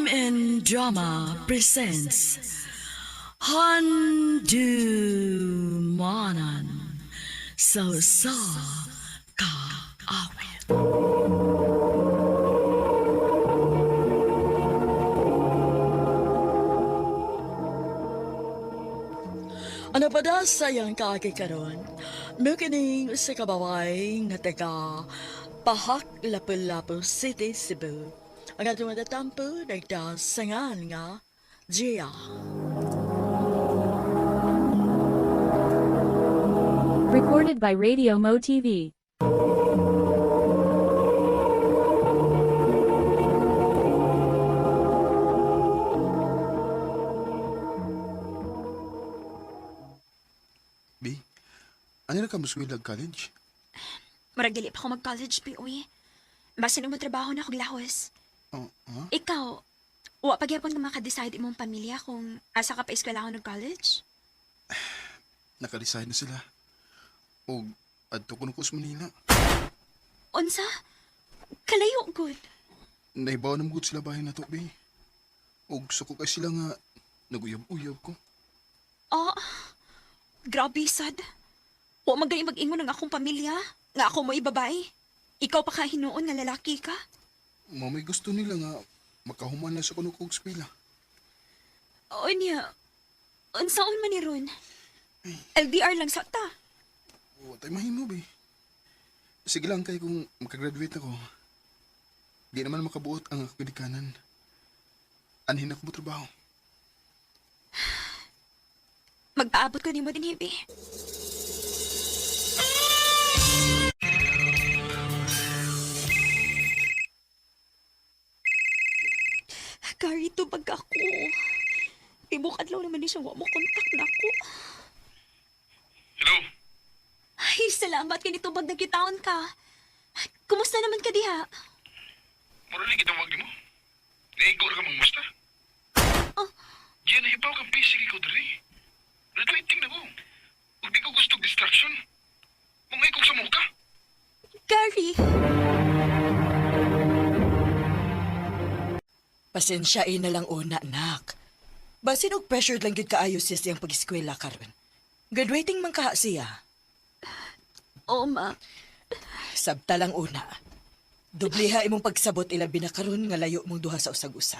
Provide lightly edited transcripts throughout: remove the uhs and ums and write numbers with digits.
and Drama presents Handumanan Sa Kaawit. Ano pa da sayang kakikaroon? Nukining sa kabaway nga taga Pahak Lapu-Lapu City, Cebu. Ang atong matatampo nagdasangan nga Gia. Recorded by Radio Mo TV. B, ano na ka mo college? Marag dili pa ako mag-college, P.O.E. Basta nang trabaho na ako lahos. Oh, ha? Ikaw, wa pa gyapon nga maka-decide imong pamilya kung asa ka pa eskwela ako nag-college? Naka-decide na sila. O, adto ko na ko sa Manila. Unsa? Kalayo, good. Naibaw na mga sila bahay na to, B. O, gusto ko kay sila nga naguyab-uyab ko. Oh, grabe, sad. Wa magani mag-ingon ng akong pamilya, nga ako mo ibabae. Ikaw pa ka hinuon nga lalaki ka? Mamay gusto nila nga makahuman na sa kuno kong eskwela. O niya, unsaon man ni Ron? LDR lang sa ta. O, tayo mahimo, B. Sige lang kay kung makagraduate ako. Di naman makabuot ang ako kadikanan. Anhin ako mo trabaho. Magpaabot ko ni mo din, Hibi. Gary, tubag ako. Tibok adlaw naman ni siya, wa mo kontak na ako. Hello? Ay, salamat kay nitubag na kitaon ka. Kumusta naman ka diha? Marali kitang wag mo. Naigo na ka mang musta. Oh. Diyan nahibaw kang basic ikaw dali. Graduating na ko. Huwag di ko gusto distraction. Mga ikog sa muka. Gary! Pasensyain na lang una, nak. Basin og pressured lang gid kaayo siya siyang pag-eskwela karon. Graduating man kaha siya. Oo, ma. Sabta lang una. Dubliha imong pagsabot ilabi na karon nga layo mong duha sa usag-usa.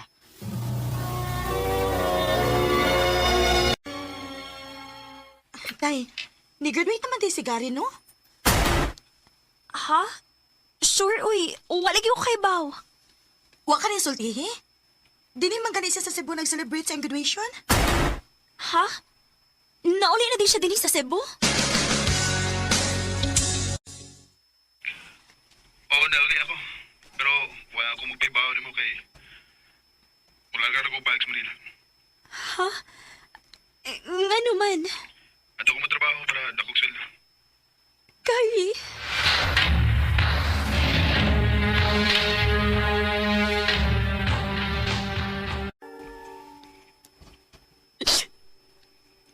Tay, ni-graduate naman tayo si Gary, no? Ha? Sure, uy. Wala gyud ko kay Baw. Wa ka rin sultihi? Di naman ganit siya sa Cebu nag-celebrate sa graduation? Ha? Nauli na din siya din sa Cebu? Oo, nauli ako. Pero wala ako magpaibaw ni mo kay... Wala ka ako balik sa Manila. Ha? Nga naman. At ako matrabaho para dakog sweldo. Gary.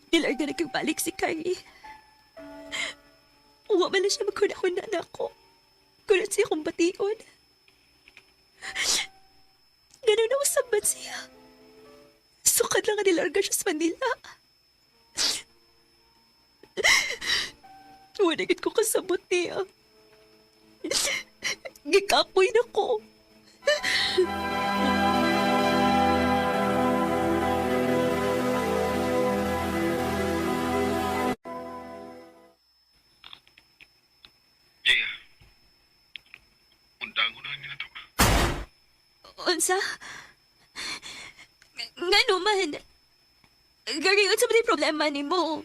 Nilarga na kang balik si Gary. Uwa man na siya magkunahuna na ako. Kunat siya kong bation. Ganun na usaban siya. Sukad lang nga nilarga siya sa Manila. Wanagit ko kasabot niya. Gikapoy na ko. Jaya. Undang ko na nila to. Unsa? Nga naman. Gary, unsa ba yung problema ni mo?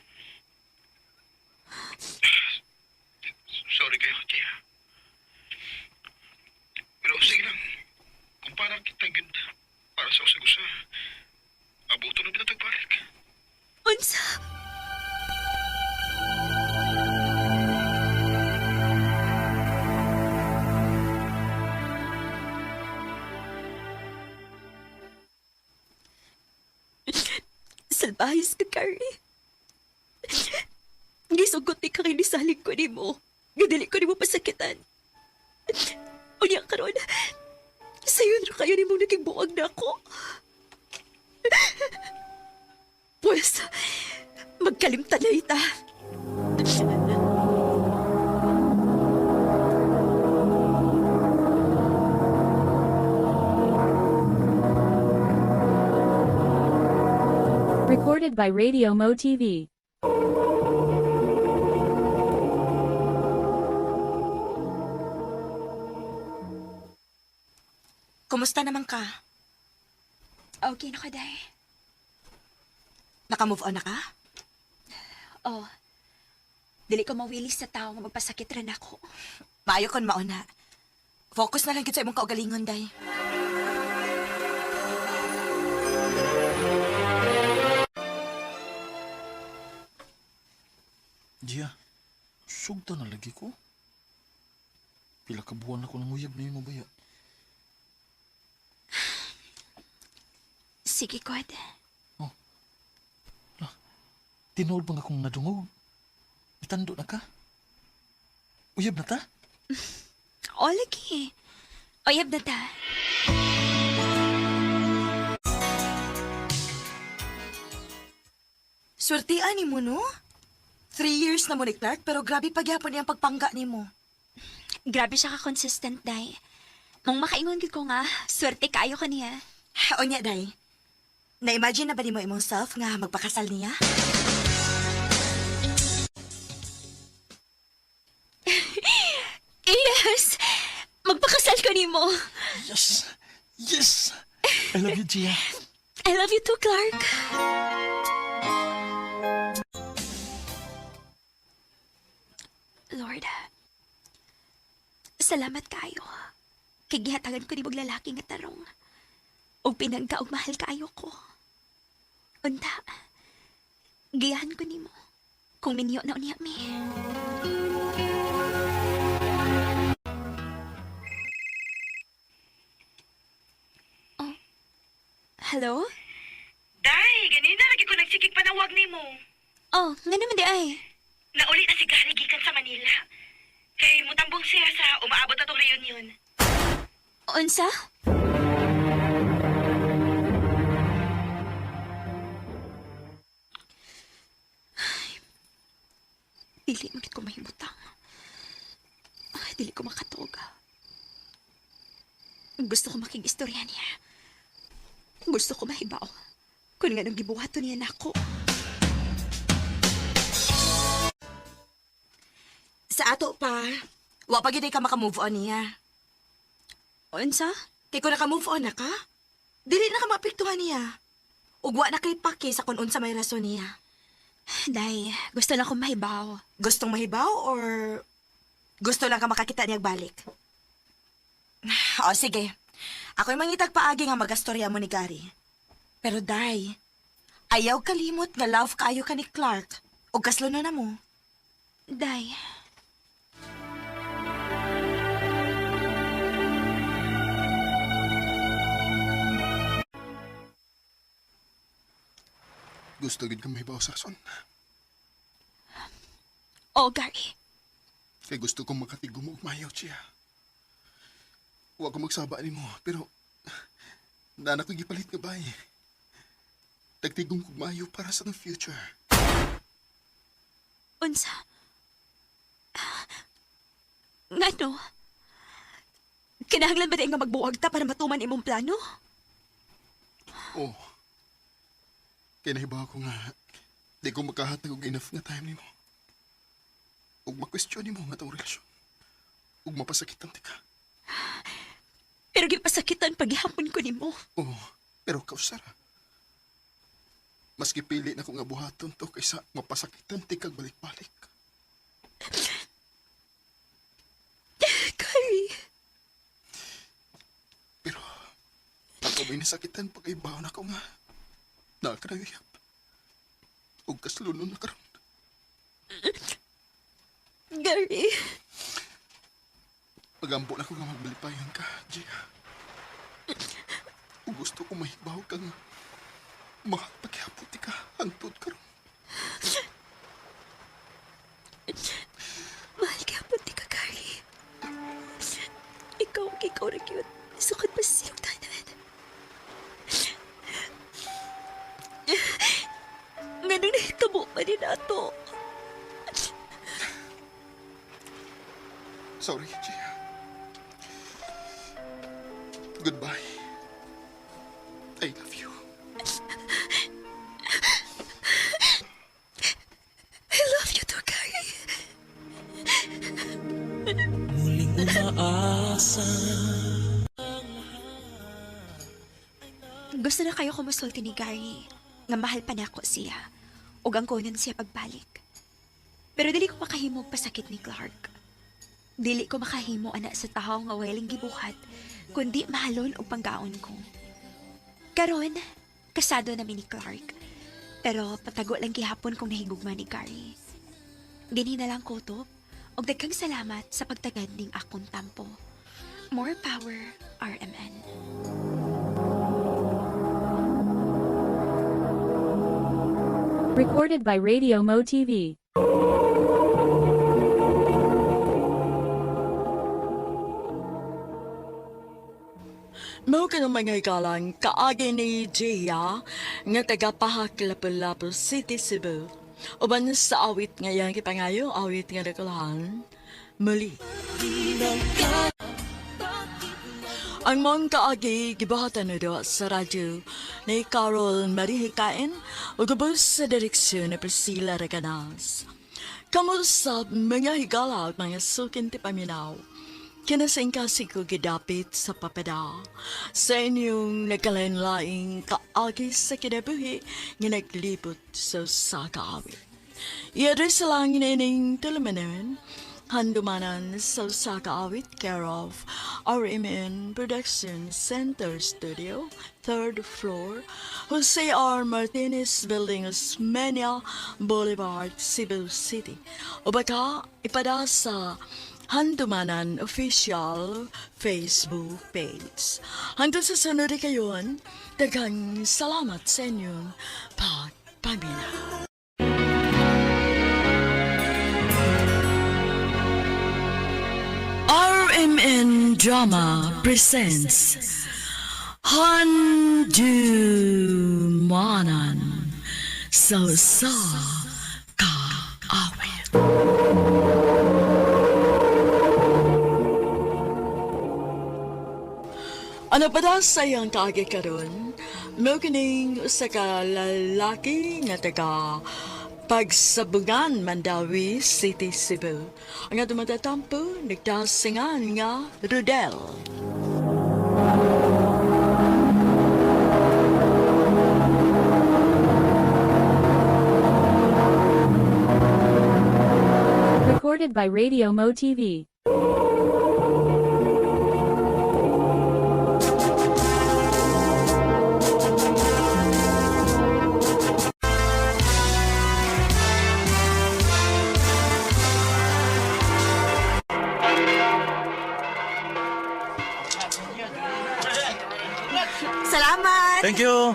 Sorry kayo, Jaya. Pero sige lang. Kung para kita yun, para sa usag-usa, abuto na pinatagbalik. Unsa? Salbahis ka, Gary. Gisugot ni kang inisalig ko ni mo. Gadali ko ni mo pasakitan. Unya karon, Sayon ra kayo ni mong naging na ako. Pues, magkalimtan na ita. Recorded by Radio Mo TV. Kumusta naman ka? Okay na ka, day. Naka-move on na ka? Oh, dili ko mawilis sa tao nga magpasakit rin ako. Maayo kon mauna. Focus na lang gid sa imong kaugalingon, day. Gia, sugta na lagi ko. Pila ka buwan ako nanguyab na yung mabaya. Sige, God. Tinood bang akong nadungog? Itando na ka? Uyab na ta? O, lagi. Oyab na ta. Swertian ni mo, no? 3 years na mo ni Clark, pero grabe pagyapon niyang pagpangga ni mo. Grabe siya ka-consistent, day. Mong makaingon gid ko nga, swerte kayo ka niya. O niya, day. Na-imagine na ba ni mo imong self nga magpakasal niya? Yes! Magpakasal ko ni mo. Yes! Yes! I love you, Gia. I love you too, Clark. Lord, salamat kayo. Kay gihatagan ko ni mong lalaki nga tarong. O pinangka og mahal kayo ko. Unta, giyahan ko ni mo. Kung minyo na niya mi. Oh, hello? Day, ganina lagi ko nagsikik panawag ni mo. Oh, nga naman di ay. Nauli na si Gary gikan sa Manila. Kay mutambong siya sa umaabot atong reunion. Unsa? Dili mo ko mahimutang. Dili ko makatog. Gusto ko makigistorya niya. Gusto ko mahibaw. Kung nga nang gibuhato niya na ako. Sa ato pa, wa pa gid ka maka-move on niya. Unsa? Kay kung naka-move on na ka, dili na ka maapektuhan niya. Ug wa na kay paki sa kung unsa may rason niya. Day, gusto lang ko mahibaw. Gustong mahibaw or gusto lang ka makakita niyag balik? O sige, ako'y mangitag paagi nga magastorya mo ni Gary. Pero day, ayaw kalimot nga love kaayo ka ni Clark o kaslo na mo. Day, Gusto gid ka mahibaw sa rason. oh Gary. Kay gusto kong makatigom og mayaw siya. Wa ko magsaba nimo, pero nana ko gipalit nga bay. Tagtigom kog maayo para sa ng future. Unsa? Ngano? Kinahanglan ba tayo nga magbuwag ta para matuman imong plano? Oh. Kaya nahibaw ko nga, di ko makahatag og enough nga time nimo. Ug ma-question nimo nga tong relasyon. Ug mapasakitan ti ka. Pero gipasakitan paghihapon ko nimo. Oh, pero kausara. Mas gipili na ko nga buhaton to kaysa mapasakitan ti kag balik-balik. Gary. Pero, ako may nasakitan pag ibaw na ko nga. Nakarayap. Ug kaslunon na karon. Gary. Pagampo na ko nga magbalipayan ka, Gia. Ug gusto ko mahibaw ka nga. Makapagihapon ti ka, hangtod karon. Mahal ka po, di ka, Gary. Ikaw na cute sukod pa siyang tanan. Nga nang nahitabo pa din ato. Sorry, Gia. Goodbye. I love you. I love you too, Gary. Gusto na kayo kumusulti ni Gary nga mahal pa na ako siya ug ang kunan siya pagbalik. Pero dili ko makahimog pasakit ni Clark. Dili ko makahimo ana sa tahaw nga waling gibuhat kundi mahalon og panggaon ko. Karon, kasado namin ni Clark. Pero patago lang gihapon kung nahigugma ni Gary. Dinhi na lang kutob og daghang salamat sa pagtagad ning akong tampo. More power, RMN. Recorded by Radio Mo TV. Mao ka ng mga ikalang kaagi ni Gia nga taga Pahak Lapu-Lapu City, Cebu. Uban sa awit ngayon kipangayo, awit nga nakulahan, muli. Ang mga kaagi gibahatan na do sa radyo ni Carol Marihikain o gabos sa direksyon ni Priscilla Reganas. Kamusta mga higala at mga sukin ti paminaw? Kinasing kasi ko gidapit sa papada sa inyong nagkalain-laing kaagi sa kinabuhi nga naglibot sa kaawit. I-address lang ining tulumanan, handumanan sa kaawit care of RMN Production Center Studio, 3rd floor, Jose R. Martinez Building, Osmeña Boulevard, Cebu City. O baka ipada sa Handumanan Official Facebook page. Hanggang sa sunod kayon, daghang salamat sa inyong pagpamina. RMN Drama presents Handumanan sa kaawit. Ano pa daw sayang kaagi karon? Mo kining usa ka lalaki nga taga Pagsabugan, Mandawi City, Cebu. Ang atong matatampo, nagdasingan nga Rodel. Recorded by Radio Mo TV. Salamat! Thank you!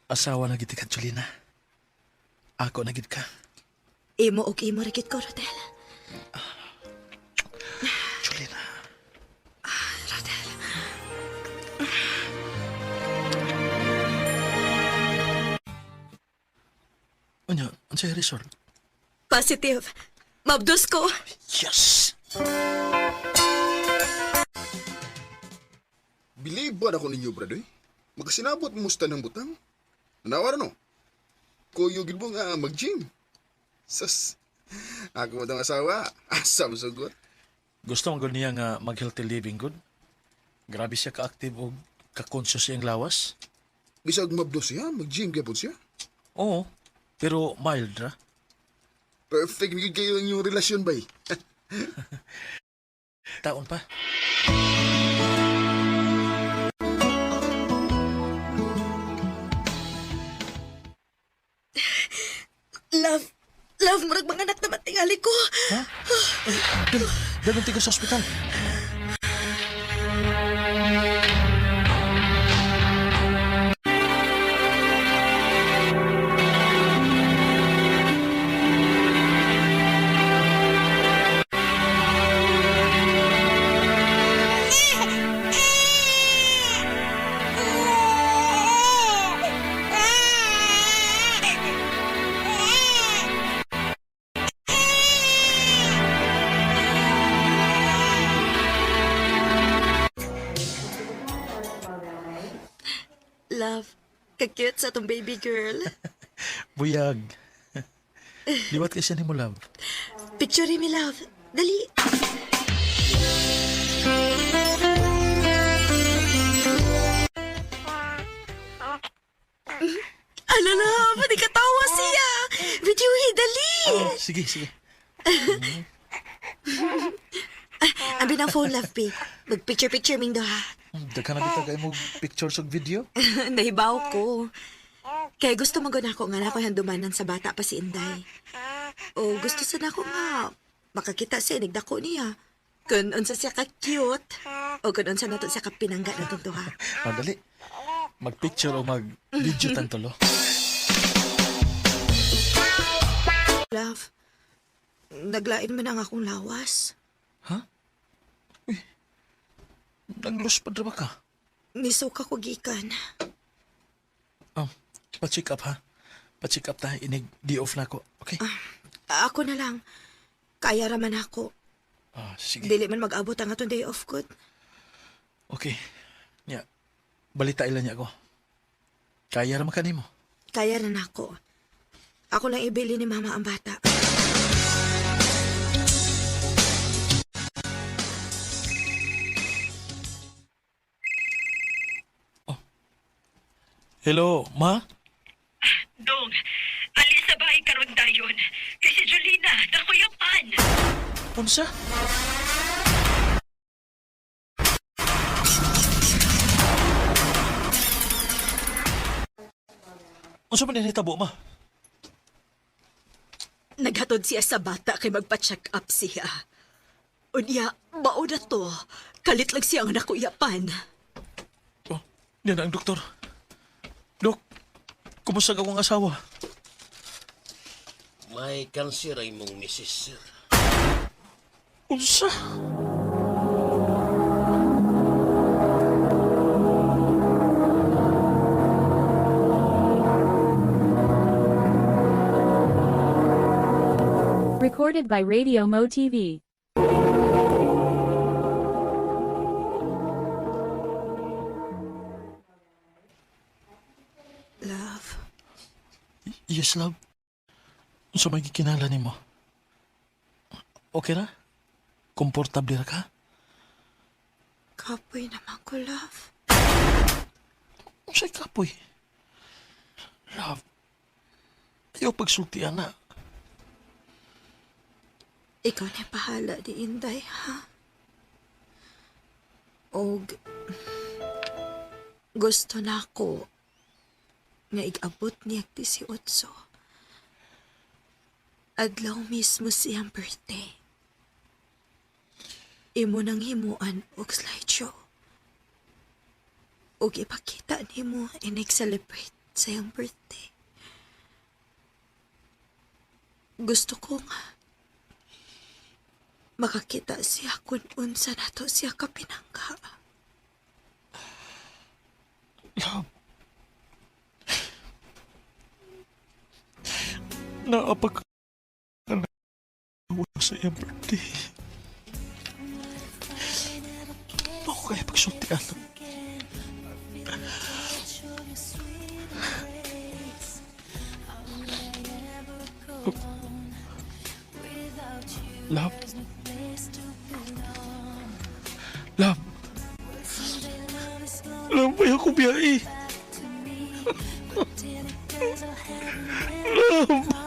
Asawa na gid ka, Julina. Ako na gid ka. Imo og imo rikit ko, Rodel. Julina. Rodel. Ano? Ano sa'yo resort? Positive. Mabdos ko. Yes! Believe ba ako ninyo, Bradoy? Magkasinabot mo musta ng butang? Nanawar no? Kuyugin mo nga mag-gym. Sas, ako mo itong asawa. Asam sugot. Gusto mo niya nga mag-healthy living good? Grabe siya ka-active o ka-conscious siyang lawas? Bisag mabdo siya, mag-gym kaya po siya. Oo, pero mild ra. Perfect na kayo ang inyong relasyon ba eh. Taon pa. Love, murag mga anak na matingali ko. Ha? Dalang tiga sa ospital. love. Ka-cute sa tong baby girl. Buyag. Liwat ka siya ni mo, love. Picture me, love. Dali. Ano na, pati katawa siya. Video, dali. Oh, sige, sige. Abi ng phone, love, babe. Mag-picture-picture ming ha. Daghan na kita kayo mo pictures og video. Nahibaw ko. Kaya gusto mo guna ko nga na ako handumanan sa bata pa si Inday. O gusto sa nako nga makakita siya nagdako niya. Kung unsa siya ka-cute. O kung unsa nato siya kapinangga na tuntuha. Madali. Mag-picture o mag-video tan tulo. Love, naglain man ang akong lawas. Ha? Uy. Nang-loss pa ba ka? Nisuka ko gikan. Oh, pa-check up ha. Pa-check up tayo. Inig, di-off na ako. Okay? Ako na lang. Kaya raman ako. Ah, sige. Dili man mag-abot ang atong day off good. Okay. Ya. Balita ilan niya ako. Kaya raman ka nimo. Kaya na ako. Ako lang ibili ni mama ang bata. Hello, ma? Dong, alis sa bahay karon dayon. Kay si Jolina, nakuyapan. Unsa? Unsa man ni tabo, ma? Naghatod siya sa bata kay magpa-check up siya. Unya, bao na to. Kalit lang siya ang nakuyapan. Oh, yan ang doktor. Dok, kumusta ka kong asawa? May kanser ay mong misis, sir. Unsa? Recorded by Radio Mo TV. Love, Yes, love. Unsa may gikinala nimo? Okay ra? Komportable ra ka? kapoy naman ko, love. Unsay kapoy? Love, ayaw pagsultian na. Ikaw na pahala di Inday, ha? Og gusto na ako nga igabot niya 18. Adlaw mismo siyang birthday. Imo nang himuan og slideshow. Og ipakita nimo i-celebrate sa iyang birthday. Gusto ko nga makakita siya kung unsa nato siya kapinangga. Love. Naapag wala sa iyang birthday. Ako kaya pagsultian. Love. Love. Love, may ako biyai. Love.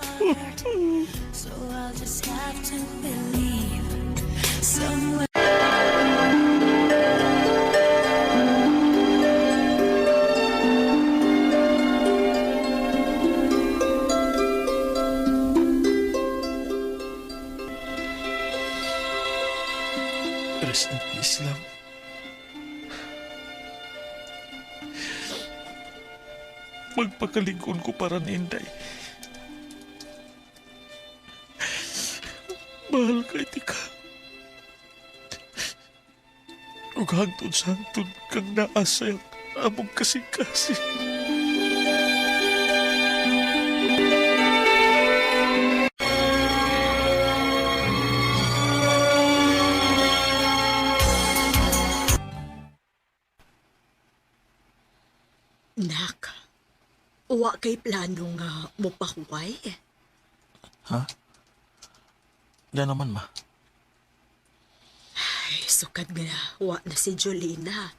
Rest in peace, love. Magpakalingon ko para ni Inday. Mahal ka, Tika. Ug hangtod sa hangtod kang naasay ang among kasing-kasing. Nak, Wa kay plano nga mopahuway. Ha? Yan naman, ma. Ay, sukad nga wa na si Jolina.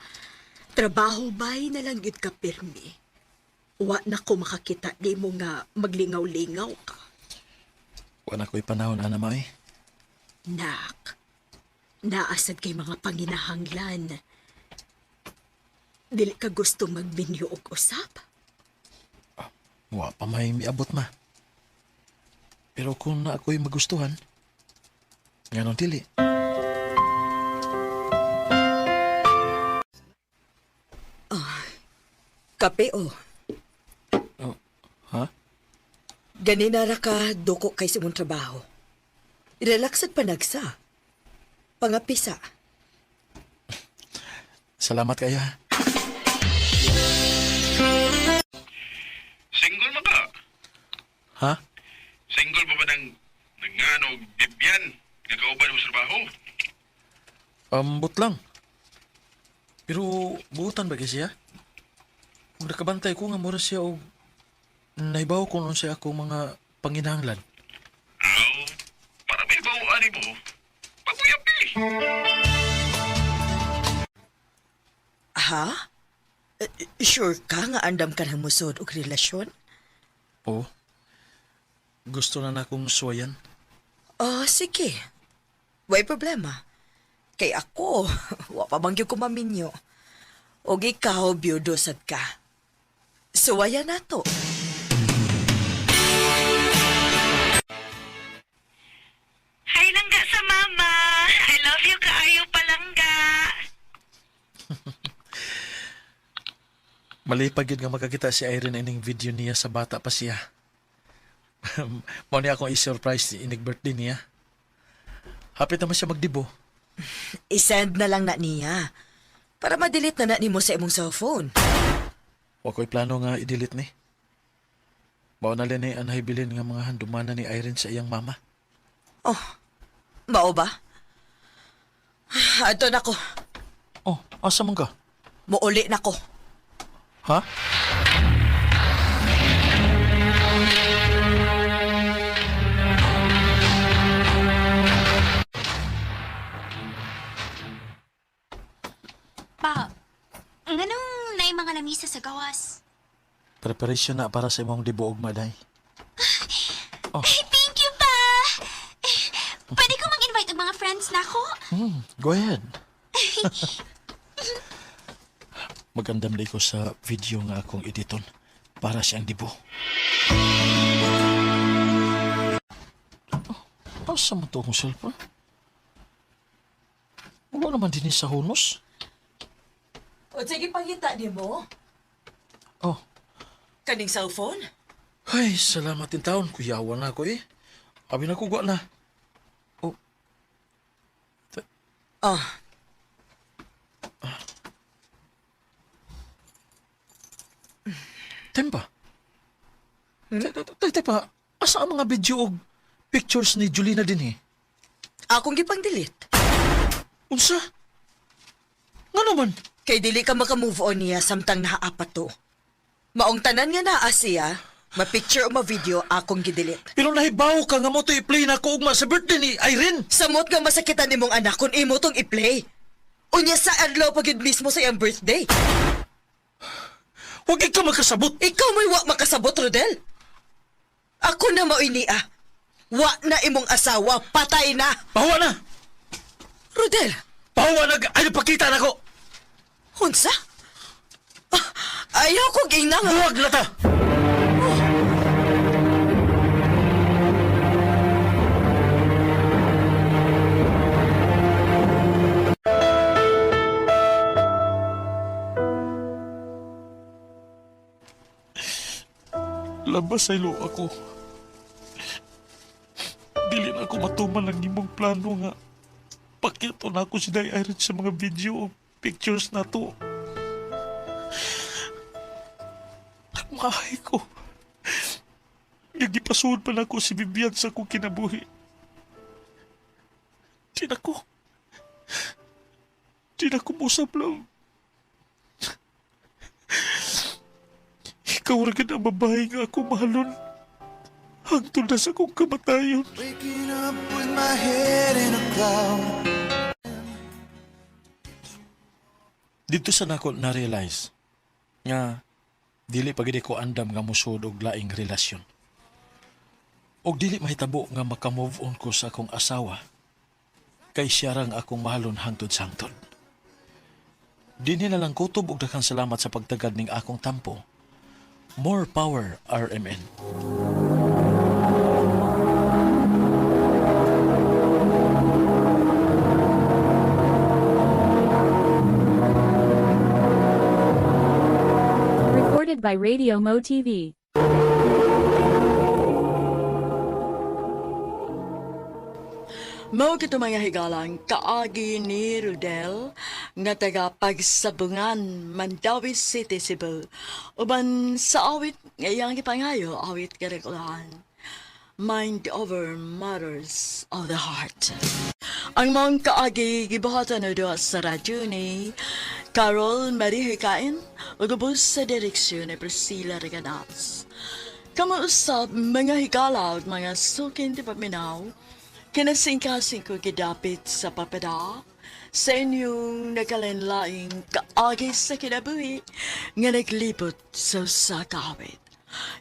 Trabaho ba'y nalanggit ka pirmi? Wa na ko makakita di mo nga maglingaw-lingaw ka. Wala ko'y panahon, ana, ma, eh. Nak, naasad kay mga panginahanglan. Dili ka gusto magbinyo og usap? Wa pa may miabot, ma. Pero kung na ako'y magustuhan, ngayon dili. Kape o. Oh, ha? Ganinara ka doko kay sa mong trabaho. Relax at panagsa. Pangapisa. Salamat kayo, ha? Single mo ka? Ha? Single pa ba ng nanganog bibyan nga kauban mo sa trabaho? Ambot lang. Pero buutan ba siya? Kung nakabantay ko nga mura siya o naibaw ko nun siya akong mga panginahanglan. Aw, para may bawaan mo. Paguyap eh. Ha? Sure ka nga andam ka ng musod og relasyon? Oo. Gusto na akong suwayan. Sige. Way problema. Kay ako, wa pa bang ko maminyo. Og ikaw, biyudo sad ka. Suwaya na to. Hi langga sa mama. I love you kaayo palangga. Malipag yun nga makakita si Irene ining video niya sa bata pa siya. Mao niya akong i-surprise inig birthday niya. Hapit naman siya magdibo. I-send na lang na niya. Para ma-delete na ni mo sa imong cellphone. Wa ko'y plano nga i-delete ni. Mao na lang ni anhay bilin nga mga handumanan ni Irene sa iyang mama. Mao ba? Ato na ko. Oh, asa man ka? Muuli na ko. Ha? Pa, nganong naay mga lamisa sa gawas? Preparation na para sa imong dibuog, maday. Oh, Thank you, pa! Pwede ko mag-invite ang mga friends na ako? go ahead. Magandam day ko sa video nga akong editon para siyang dibo. Oh, asa mo to akong cellphone? Wala naman din sa hunos. O sige pangita di mo. Oh, Kaning cellphone? ay, salamat din taon. Kuyawa na ako eh. Abi na kugwa na. Oh, Tempa. Tempa, asa ang mga video o pictures ni Julina din eh? Akong gipang delete. Unsa? Nga naman? Kay dili ka maka-move on niya samtang naaapat to. Maong tanan nga naa siya, ma-picture o ma-video akong gidelete. Pero nahibaw ka nga mo to i-play na ko ugma sa birthday ni Irene. Samot nga masakitan nimong anak kung imo tong i-play. Unya sa adlaw pagid mismo sa iyang birthday. Huwag ka magkasabot. Ikaw may wa makasabot, Rodel. Ako na mauniya. Wa na imong asawa, patay na. Pahawa na. Rodel, Pahawa na. Ay, pakita na ko. hunsa? Ayaw ko ginang. Buwag na ta. Labas sa ilo ako. Dili na ako matuman ang imong plano nga. Pakito na ako si Day Irene sa mga video o pictures na to. Nagmahay ko. Nagipasuod pa na ako si Vivian sa akong kinabuhi. Di na ko musap lang. ikaw ra gid ang babae nga ako mahalon. Hangtod na sa kong kamatayon. Waking up with my head in a cloud. Dito sa nako na-realize nga dili pa gid ko andam nga musud og laing relasyon. Og dili mahitabo nga maka-move on ko sa akong asawa kay siya rang akong mahalon hangtod sa hangtod. Dinhi na lang kutob og daghang salamat sa pagtagad ning akong tampo. More power, RMN. Recorded by Radio Mo TV. Mao kito mga higalang kaagi ni Rudel nga taga Pagsabungan, Mandawi City, Cebu. Uban sa awit ngayang ipangayo, awit karekulaan. Mind over matters of the heart. Ang mong kaagi gibuhatan na doon sa radyo ni Carol Marie Hikain o gubos sa direksyon ni Priscilla Reganas. Kamuusap mga higala at mga sukin di paminaw, kinasingkasing ko gidapit sa papada sa inyong nakalinlaing kaagi sa kinabuhi nga naglibot sa sakawit.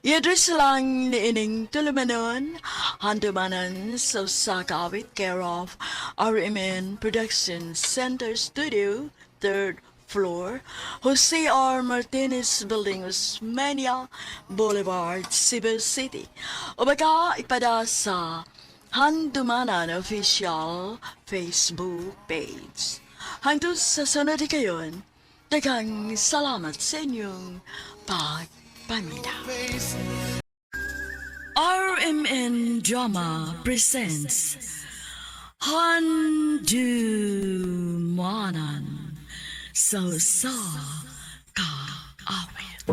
I-address lang ni ining tulumanon, handumanan sa sakawit care of RMN Production Center Studio, 3rd floor, Jose R. Martinez Building, Osmeña Boulevard, Cebu City. O baka ipada sa Handumanan Official Facebook page. Hangtod sa sunod kayon, daghang salamat sa inyong pagpaminaw. RMN Drama presents Handumanan sa kaawit.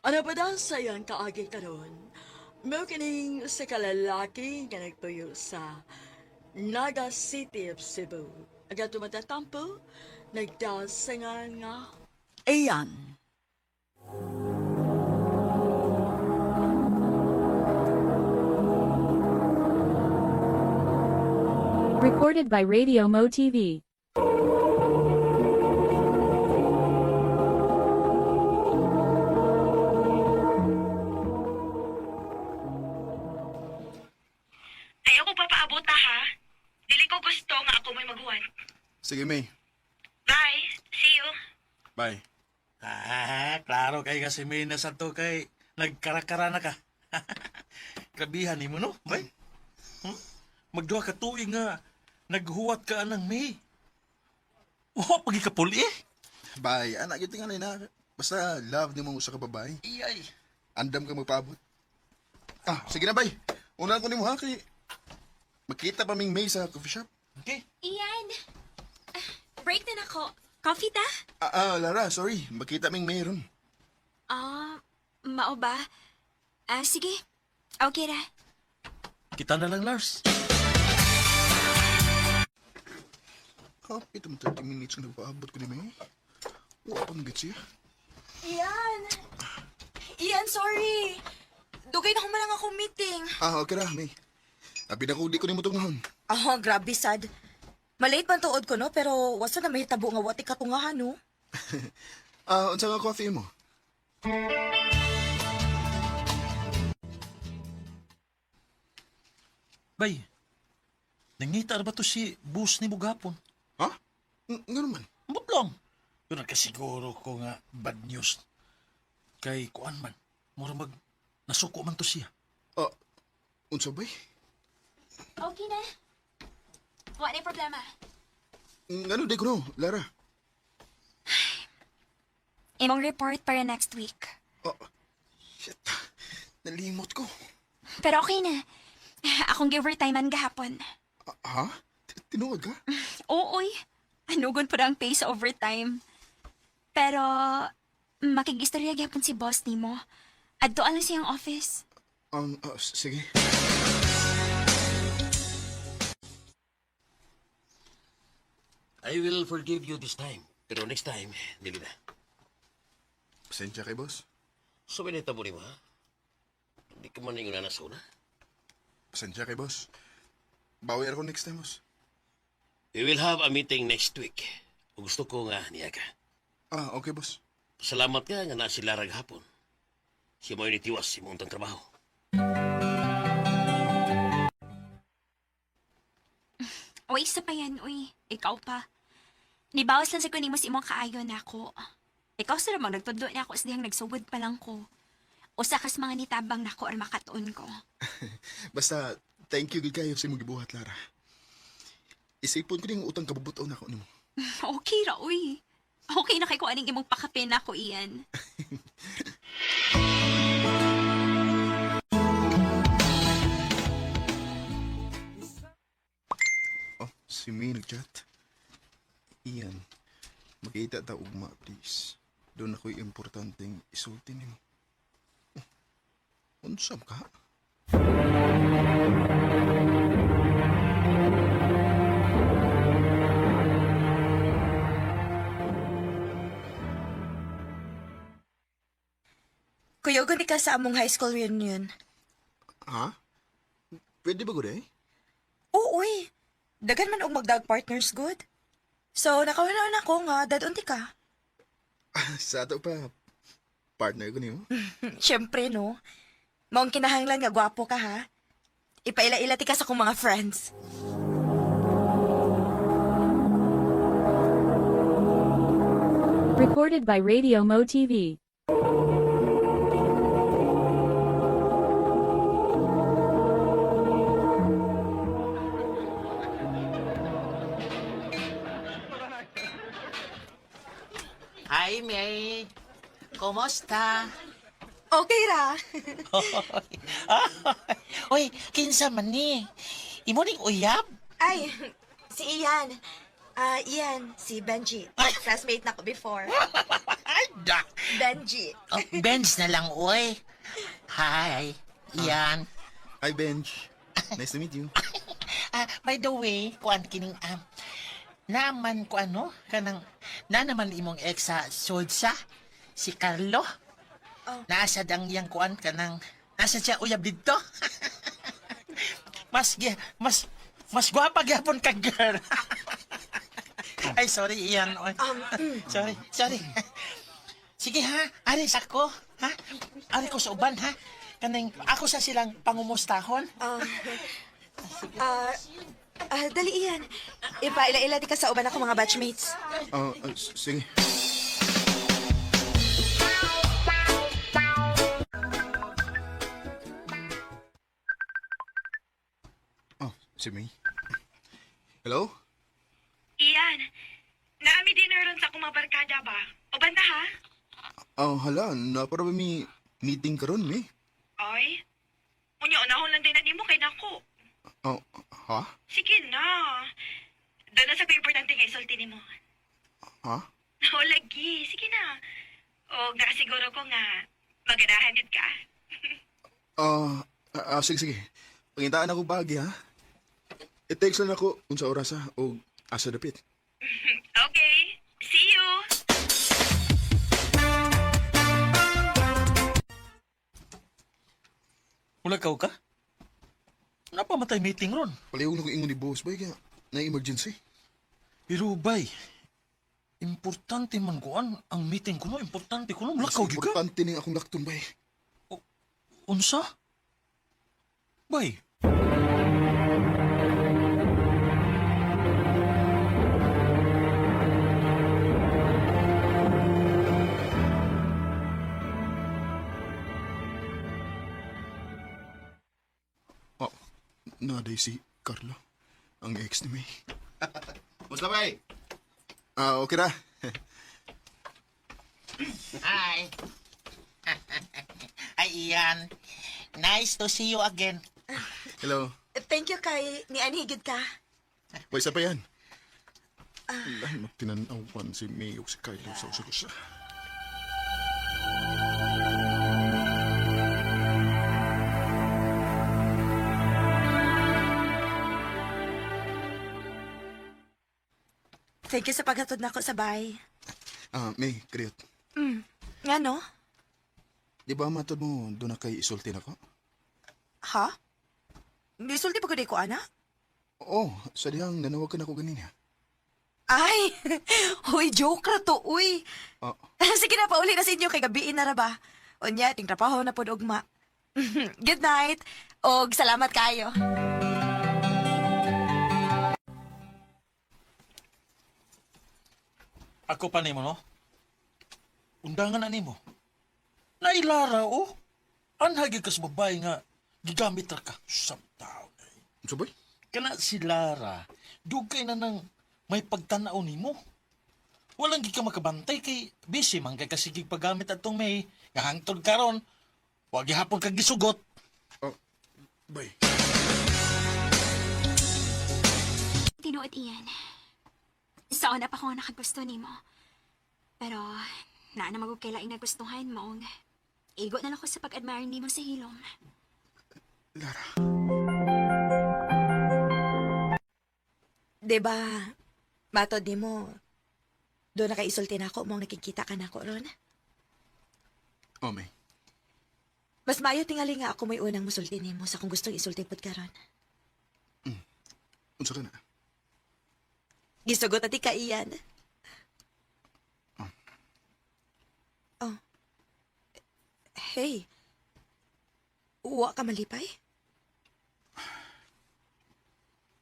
Ano pa daw sa iyang kaagi karon? Mo kining sa kalalaki nga nagpuyo sa Naga City of Cebu. Aga tumatatampo, nagdasangan nga Ayan. Recorded by Radio Mo TV. Ayaw ko papaabot ha. Dili ko gusto nga ako may maghuwan. Sige, May. Bye. See you. Bye. Klaro kay kasi may nasa to kay nagkarakara na ka. Grabihan ni mo, no? Bay? Magduha ka tuig nga naghuwat ka anang May. Oh, pagi ka puli eh. Bye. Anak, yung tingnan na. Basta love ni mong usa ka babae. Iyay. Andam ka magpaabot. Ah, sige na, bye. Una ko ni mo ha, kay... Makita pa ming May sa coffee shop. Okay. Iyan. Break na nako. Coffee ta? Lara, sorry. Makita ming mayroon. Mao ba? Sige. Okay ra. Kita na lang, Lars. Kapit mo 30 minutes na nagpaabot ko ni May. Wala pang gits siya. Iyan, sorry. Dugay na lang ako meeting. Okay na, May. Abi na ko, di ko ni mo tungahon. Grabe sad. Malate man tuod ko, no? Pero wasa na may tabo nga wati katungahan, no? Unsa nga coffee mo? Bay, nangita ba to si boss ni mo gapon? Ha? Nga naman. Ambot lang. Yun nagkasiguro ko nga bad news. Kay kuan man, mura mag nasuko man to siya. Unsa bay? Okay na. Wala na problema. Ano, di ko no, Lara. Imong report para next week. Shit. Nalimot ko. Pero okay na. Akong gi-overtimean gahapon. Ha? Tinuod ka? Ooy. Anugon pa ang pay sa overtime. Pero, makigistorya gyapon si boss nimo. Adto lang siyang office. Sige. I will forgive you this time. Pero next time, dili na. Pasensya kay boss. So, binita mo mo, ha? Hindi ka man yung nanasuna. Pasensya kay boss. Bawi ako next time, boss. We will have a meeting next week. Kung gusto ko nga niya ka. Okay, boss. Salamat ka nga na sila hapon. Siya mo yung nitiwas si mong trabaho. Uy, isa pa yan, uy. Ikaw pa. Nibawas lang sa kuning mas imong kaayo na ako. Ikaw sa namang nagtudo na ako sa dihang nagsugod pa lang ko. Usa kas mga nitabang na ko or makatuon ko. Basta, thank you gid kayo sa imong gibuhat, Lara. Isipon ko yung utang kabubuton ako nimo. Okay ra, uy. Okay na kay ko aning imong pakapin ako iyan. Oh, si May nag-chat. Iyan, makita ta ugma, please. Doon ako'y importanteng isulti nimo. Oh, unsam ka? Kuyogon ka sa among high school reunion. Ha? Pwede ba gud eh? Oo, uy. Dagan man og magdag partners good. So, nakawala ko nga, dadunti ka. Sa ato pa, partner ko nimo. Siyempre, no? Maong kinahanglan nga gwapo ka, ha? Ipaila-ila ti ka sa kong mga friends. Recorded by Radio Mo TV. Hi, May. Kumusta? Okay ra. Uy, kinsa man ni? Imo ning uyab? Ay, si Ian. Ian, si Benji. Classmate na ko before. Ay, da. Benji. Oh, Benz na lang, uy. Hi, Ian. Hi, Benj. Nice to meet you. By the way, kuan kining naman ko ano, kanang na naman imong ex sa Sodsa, si Carlo. Oh. Nasa dang iyang kuan kanang nasa siya uyab dito. mas gwapa gyapon ka, girl. Ay, sorry, Ian. Oy. Sorry. Sige ha, aris ako, ha? Ari ko sa uban, ha? Kanang ako sa silang pangumustahon. Dali Ian. Ipaila-ila di ka sa uban ako mga batchmates. Sige. Oh, si May. Hello? Iyan, naami dinner ron sa akong mga barkada ba? O banda ha? Hala, para ba may meeting karon, May? Ay, unya unahon lang din na nimo kay nako. Ha? Sige na. Doon na sa importante nga isulti nimo. Ha? O lagi, sige na. O nakasiguro ko nga maganahan yun ka. Sige. Pangintaan ako bagi, ha? I-text lang ako unsa oras, ha? O asa dapit. Okay, see you. Mulagaw ka? Napamatay meeting ron. Palihog na ko ingon ni boss, bay, kaya na-emergency. Pero bay, importante man kuan ang meeting ko no, importante ko no, mulakaw gyud ka. Importante ni akong lakton, bay. Unsa? Bay, Naday si Carlo, ang ex ni May. Musta, bay? Okay na. Hi. Hi, Ian. Nice to see you again. Hello. Thank you kay ni Anhigid ka. Boy, isa pa yan. Dahil magtinanawan si May o si Carlo sa usagusa. Thank you sa paghatod nako sa bahay. May, kriyot. Nga no? Di ba matod mo doon na kay isulti na ko? Ha? Gisulti pa ko di ko, ana? Oo, sa dihang nanawag ka na ko ganina. Ay! Uy, joke ra to, uy. Oh, Sige na, pauli na sa inyo kay gabiin na ra ba? Unya, ting trabaho na po ugma. Good night. Og salamat kayo. Ako pa nimo, no? Undangan na nimo. Nailara, oh. Anhagi ka sa babae nga, gigamit ra ka. Samtaw. sabay? Kana si Lara, dugay na nang may pagtanaw nimo. Walang gi ka makabantay kay busy man kay kasigig paggamit atong may ngahangtod karon. Wa gihapon kag gisugot. Bay. Tinuod iyan. Saan na pa ko nga nakagusto nimo. Pero, naa na magugkailaing nagustuhan mo. Igo na lang ko sa pag-admire nimo sa hilom. Lara. Diba, matod ni mo, doon nakaisulti na ako, mong nakikita ka na ako ron. Oh, May. Mas maayo tingali nga ako may unang musulti ni mo sa kung gustong isulti pod ka ron. Unsa ka na? Gisugot ati ka iyan. Oh. Hey. Uwa ka malipay?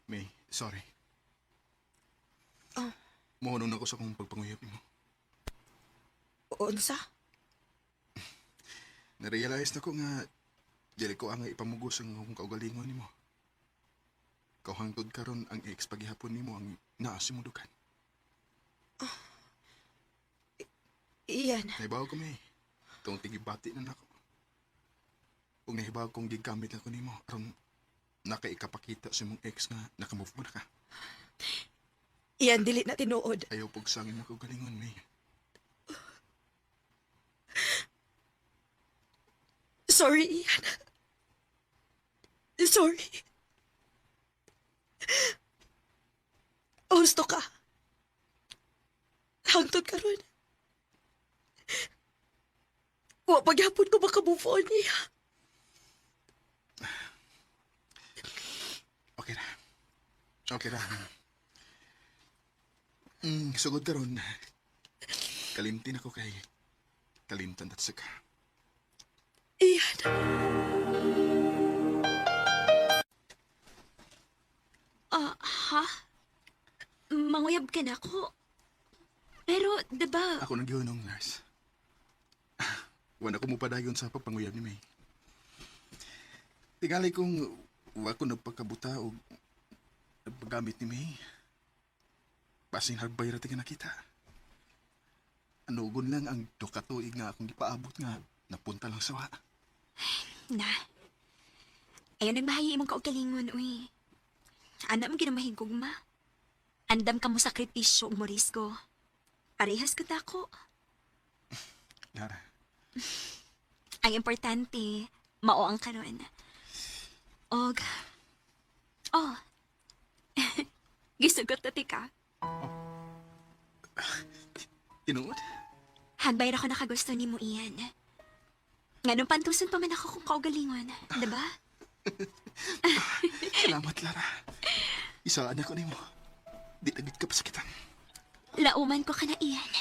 May, sorry. Oh. Mohonong na ko sa kong pagpanguyap mo. Unsa? Narealize na ko nga, dili ko ang ipamugos ang akong kaugalingon ni mo. Kauhangtod karon ang ex paghihapon ni mo ang naasimudukan. Iyan. Nahibaw ko, May. Itong tigibati na nako. Kung nahibaw kong gigamit na ko ni mo, aron nakaikapakita sa mong ex nga nakamove mo na ka. Iyan, dili na tinuod. Ayaw pagsangin na kaugalingon, May. Sorry, Ian. Sorry. Gusto ka. Hangtod ka ron. Wa paghapon ko makamove on niya. Okay na. Okay na. Sugod ka ron. Kalimtin ako kay kalimtan at saka. Iyan. Ha? Manguyab ka na ko. Pero, diba, Ako nang gihunong, nurse. Wala ko mo padayon sa pagpanguyab ni May. Tingali kong wa ko nagpagkabuta o nagpagamit ni May. Basing hagbay rati ka nakita. Anugon lang ang tukatuig nga akong ipaabot nga napunta lang sa wa. na. Ayaw nagbahayi imong kaugalingon, uy. Ano mo ginamahigog ma? Andam ka mo sakripisyo ug morisgo. Parehas ko dako. Lara, Ang importante, mao ang karon. Og, oh, gisugot na ka. tinuod? Hagbay ra ko nakagusto ni mo iyan. Nga nung pantuson pa man ako kung kaugalingon, diba? Salamat, Lara. Isaan ako ni mo. Di tagit ka pa sakitan. Lauman ko ka na iyan.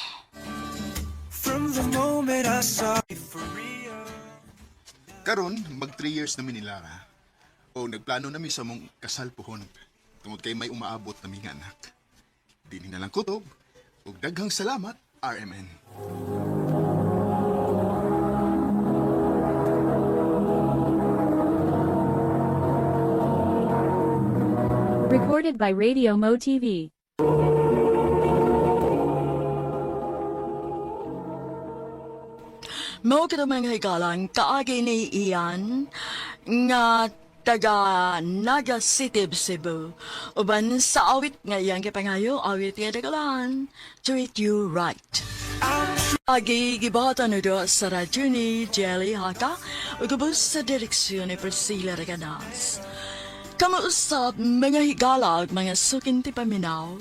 From the moment I saw you for real. Karon, mag 3 years namin ni Lara. O nagplano namin sa mong kasal pohon. Tungod kay may umaabot na mga anak. Dini na lang kutob. Ug daghang salamat, RMN. Recorded by Radio Mo TV. Mao kita mga higalan, kaagi ni Ian, nga taga Naga City, Cebu. Uban sa awit nga iyang kipangayo, awit nga dagalan, Treat You Right. Agi gibata na do sa radyo ni Jelly Haka, ugubos sa direksyon ni Priscilla Reganas. Kamuusap mga higala at mga sukin ti paminaw,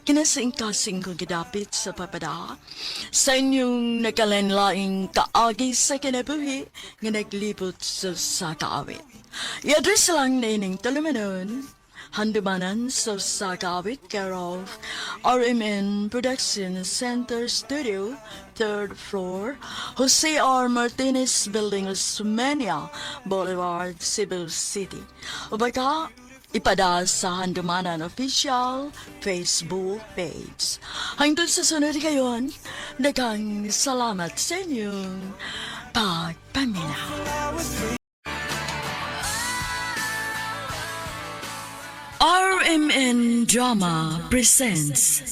kinasing-kasing kong gidapit sa papada sa inyong nakalanlaing kaagi sa kinabuhi nga naglibot sa kaawit. I-address lang na ining talumanon, handumanan sa kaawit care of RMN Production Center Studio, 3rd floor, Jose R. Martinez Building, Osmeña Boulevard, Cebu City. O baka, ipada sa Handumanan Official Facebook page. Hangtod sa sunod kayon, daghang salamat sa inyong pagpaminaw. RMN Drama presents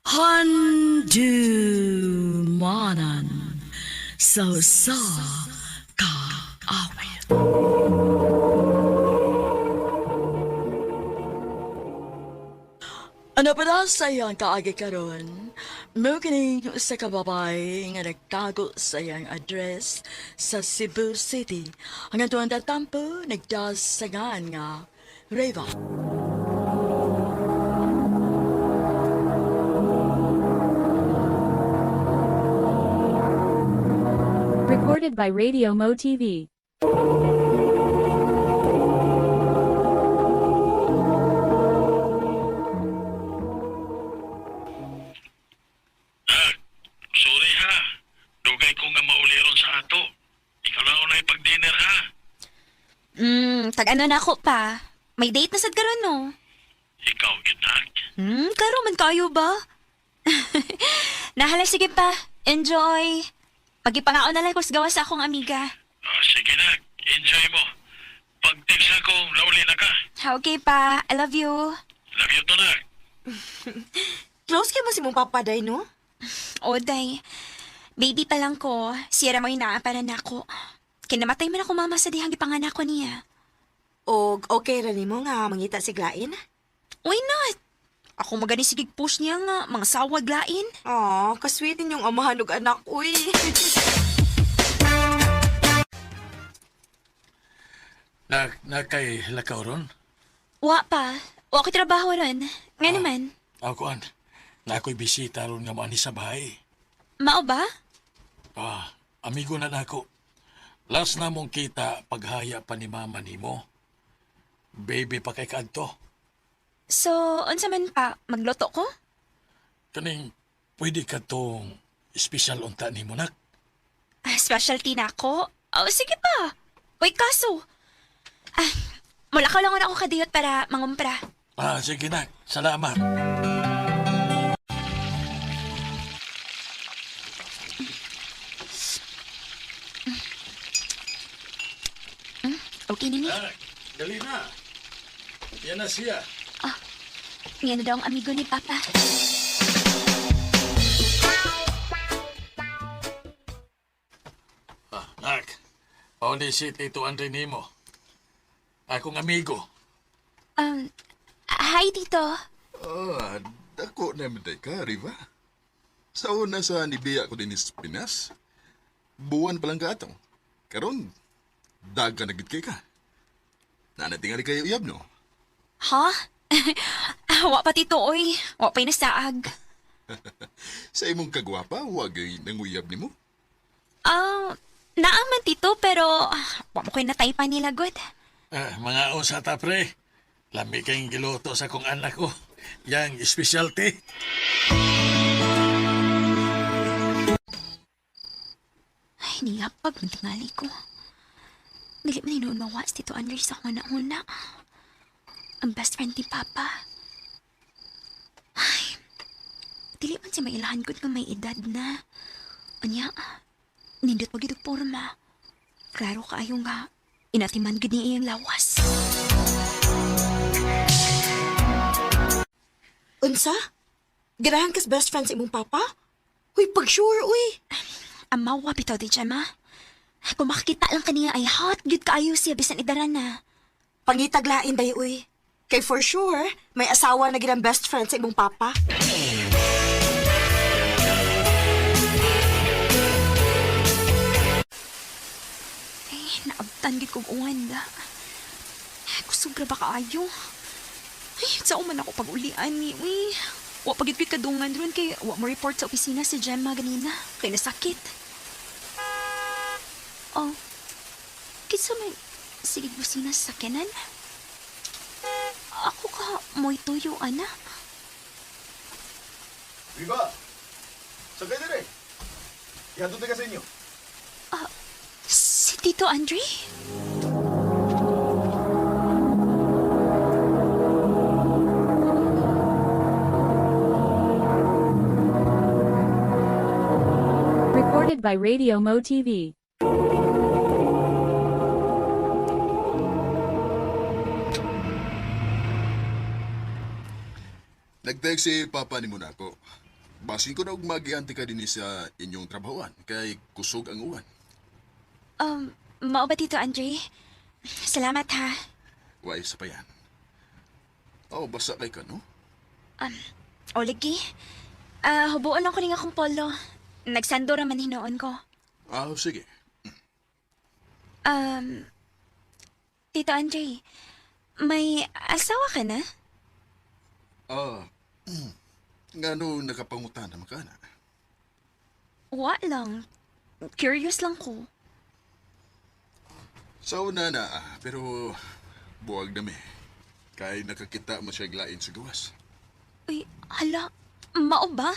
Handumanan sa kaawit. Ano pa daw sa iyang kaagi karon? Mukinig sa kababay nga nagtago sa iyang address sa Cebu City. Ang atuan tatampo nagdasagan nga Reva. Recorded by Radio Mo TV. Sorry ha. Dugay ko nga mauliron sa ato. Ikaw lang unay pag-dinner ha. Tag-ano na ako pa. May date na sad karon no. Ikaw, ginak. Karon man kayo ba? Nahala, sige pa. Enjoy. Magipangaon na lang ko sa gawas sa akong amiga. Sige na, enjoy mo. Pag-text ako, lauli na ka. Okay pa. I love you. Love you to na. Close kayo mo si mong papaday, no? Oday. Baby pa lang ko. Siyara mo inaaparan ako. Kinamatay man ako mama sa dihang ipanganak ko niya. O okay rin mo nga mangita si Glain? Why not? Ako magani sigig push niya nga, mga sawag lain. Aw, kasweetin yung amahan ug anak, uy. Kay lakaw ron? Wa pa. Wa ko trabaho ron. Nga naman. Ako na ako'y bisita ron nga maani sa bahay. Mao ba? Amigo na nako. Last na mong kita paghaya pa ni mama nimo. Baby pa kay kadto. So, unsa man pa, magluto ko? Kaning pwede ka tong special unta nimo nak. Specialty na ako? Oh, sige pa. Uy, kaso. Mula ka lang ako kadiyot para mangumpra. Sige nak. Salamat. Okay, nini? Dali na. Yan na siya. Yan na daw ang amigo ni Papa. Nak. Pauli si Tito Andre nimo. Akong amigo. Hi, Tito. Dako na mitay ka, Riva. Sa una sa nibiya ko din sa Pinas, buwan palang ka atong. Karon, daga na gid kay ka. Nanatingali kayo uyab, no? Ha? Wa pa, Tito, oy. Wa pa'y nasaag. Sa imong kagwapa, wag ay nanguyab ni mo. Naaman, Tito, pero wa mo ko'y natay pa nila, good. Mga usata pre. Lami kayong giluto sa kong anak ko. Yang specialty. Ay, niyapag, tingali ko. Dili man inoon mawas, Tito Andre, sa una-una. Ang best friend ni Papa. Ay, dili man siya mailahan ko nga may edad na. Anya, nindot mo gito porma. Klaro kaayo nga, inatiman gid niya iyang lawas. Unsa? Ganahan kas best friend sa imong papa? Uy, pag-sure, uy. Amawa bitaw di siya, ma. Kung makakita lang kaniya ay hot, good kaayo siya, bisan idaran na. Pangitaglain dayo, uy. Kay for sure, may asawa na ginang best friend sa imong papa. Ay, naabtan gid kong uwan da. Kusog ra ba kaayo? Ay, saan man ako pag-ulian ni, uy. Wa pagitpit kadungan ron kay wa mo report sa opisina si Gemma ganina. Kay nasakit. Oh. Kinsa may sige busina sa sakyanan? Ako ka mo'y tuyo, ana. Viva! Sagay na rin. Ihatod na ka sa inyo. Si Tito Andre? Recorded by Radio Mo TV. Nag-text si Papa ni mo na ako. Basin ko na og magianti ka din sa inyong trabahoan kay kusog ang uwan. Mao ba Tito Andre? Salamat ha. Way sa pa yan. Oh, basa kay ka, no? O lagi. Hubuan lang ko rin akong polo. Nagsando raman hinoon ko. Sige. Tito Andre, may asawa ka na? Nga no, nakapangutan naman ka na. Wa lang. Curious lang ko. Sa una na, pero buwag na kay nakakita mo siya glain sa gawas. Uy, hala. Mao ba?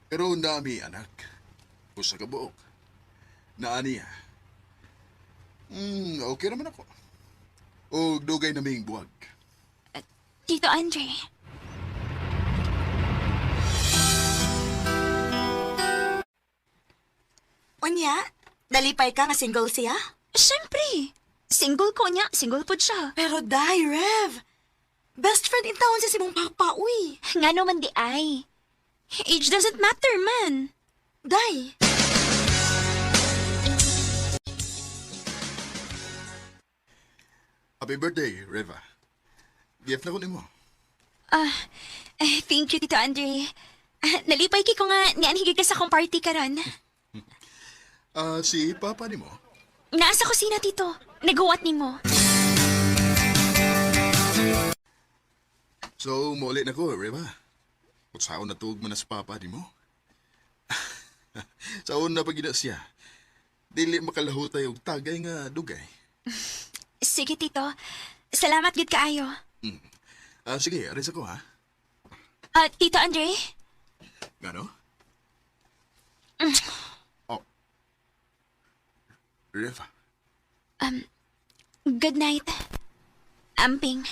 Pero nami anak. Usa ka buok. Naani okay naman ako. O dugay naming buwag. Tito Andre. Unya, nalipay ka nga single siya? Siyempre. Single ko niya. Single po siya. Pero day, Rev. Best friend in town siya si mong papa, uy. Nga naman di ay. Age doesn't matter, man. Day. Happy birthday, Reva. Gift na ko nimo. Thank you, Tito Andre. Nalipay ko nga nianhigig ka sa akong party karon. Si Papa nimo. Naasa kusina, Tito. Nagawa ni mo. So, maulit na ko, Reva. Kung saan natug man na sa Papa nimo. Saan na pagina siya. Dili makalahutay og tagay nga dugay. Sige, Tito. Salamat gud kaayo. Sige, aris ako ha. Tito Andre? Gano? Reva. Good night. Amping.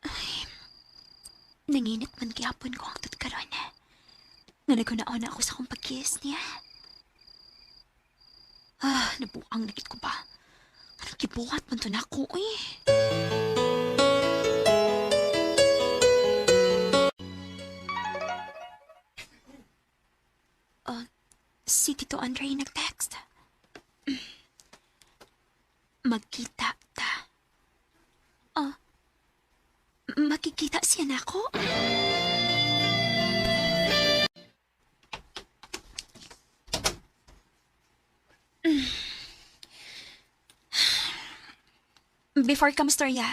Ay, nanginit man kihapon ko ang tutkaron. Nga nagkunaon ako sa akong pag-kiss niya. Nabuang nakit ko ba? Anong kibuhat man to na ako, eh. Si Tito Andre nag-text. Magkita ta. Magkikita siya na ako? Before ka mastorya,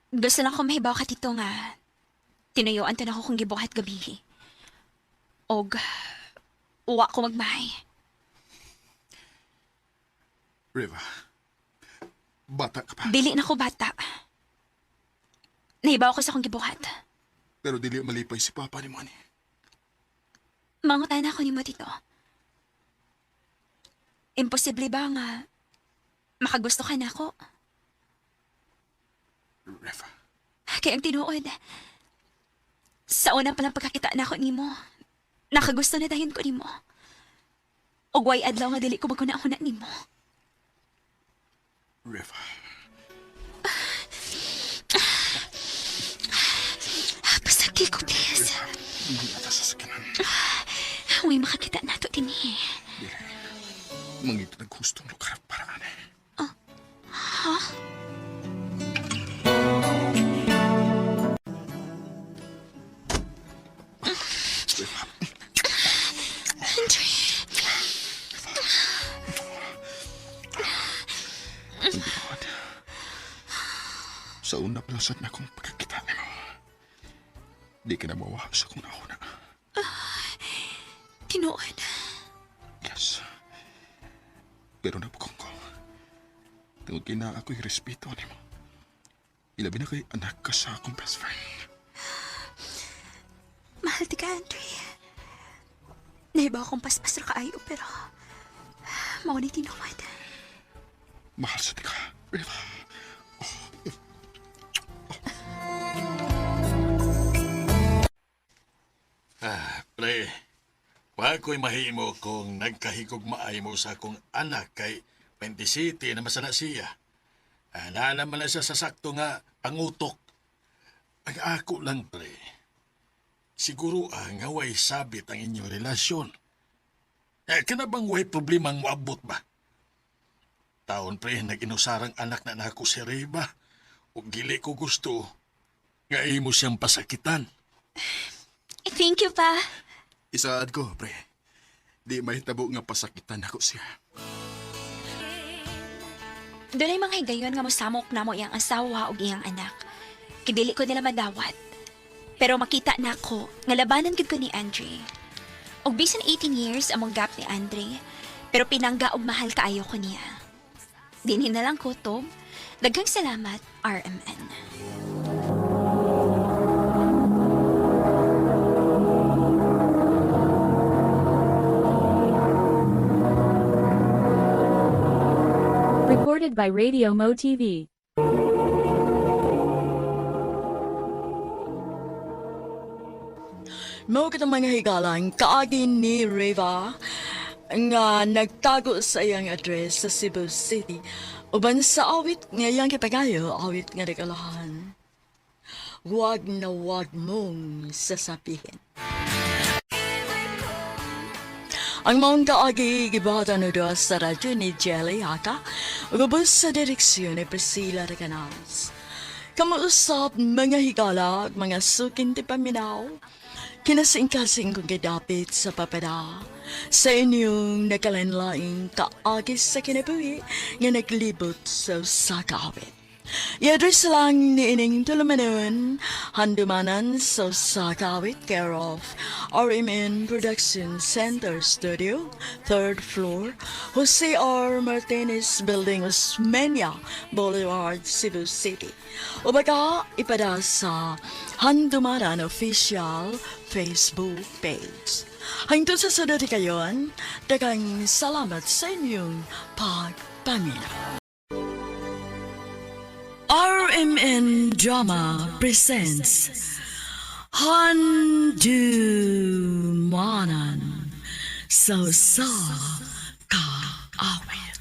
gusto lang ko mahibaw ka Tito nga tinuyuan to na ako kung gibuhat gabi. Og uwa ko magmahay. Reva. Bata ka pa. Dili na ko bata. Nahibaw ko sa akong gibuhat. Pero dili malipay si Papa ni mo ni. Mangutan ako ni mo, Tito. Imposible ba nga makagusto ka na ako? Reva. Kaya ang tinuod, sa unang palang pagkakita na ako ni mo, nakagusto na dahin ko ni mo. O way adlaw nga dili ko magkuna-una ni mo. Reva. Pasaki ko, please. Reva. Hindi ata sa sakinan. Uy, makakita na to din eh. Dili. Mangito naghustong lugar at paraan eh. Ha? Reva. Andre. Ang ginawa. Sa una pa lang sad na akong pagkakita ni mo. Di ka na mawahan sa kong nauna. Tinuod. Yes. Pero napukong ko. Tungod kay na ako'y respeto ni mo. Ilabi na kay anak ka sa akong best friend. Mahal ti ka, Andre. Nahibaw akong paspas ra kaayo, pero mao ni tinuod. Mahal sa tika, Reva. Pre, wa ko'y mahimo kung nagkahigugmaay mo sa akong anak kay 20 City na masana siya. Naalaman na siya sa sakto nga pangutok. Ang ako lang, pre. Siguro nga way sabit ang inyong relasyon. Kana bang way problema ang moabot ba? Taon, pre, nag-inusarang anak na nako si Reba. O gili ko gusto, nga imo siyang pasakitan. Thank you, pa. Isaad ko, pre. Di mahitabo nga pasakitan ako siya. Doon ay mga higayon nga mosamok na mo iyang asawa o iyang anak. Kidili ko nila madawat. Pero makita na ako nga labanan gid ko ni Andre. Og bisan 18 years among gap ni Andre, pero pinangga og mahal kaayo ko niya. Dinhin na lang kutob. Daghang salamat, RMN. Recorded by Radio Mo TV. Mao kitang mga higalang kaagin ni Reva nga nagtago sa iyang address sa Cebu City uban sa awit nga iyang kipagayo, awit nga regalahan. Huwag na huwag mong sasabihin. Ang mga kaagi gibatan na doon sa radyo ni Jelly Haka ugubos sa direksyon ni Priscilla Reganas. Kamuusap mga higala, mga sukin ti paminaw, kinasing-kasing kong gidapit sa papada sa inyong nakalanlaing kaagis sa kinabuhi nga naglibot sa sakawit. I-address lang ni ining tulumanon handumanan sa sakawit care of RMN Production Center Studio, 3rd floor, Jose R. Martinez Building, Osmeña Boulevard, Cebu City. O baka ipada sa Handumanan Official Facebook page. Hangtod sa sunod kayon, daghang salamat sa inyong pagpamina. RMN Drama presents Handumanan sa kaawit.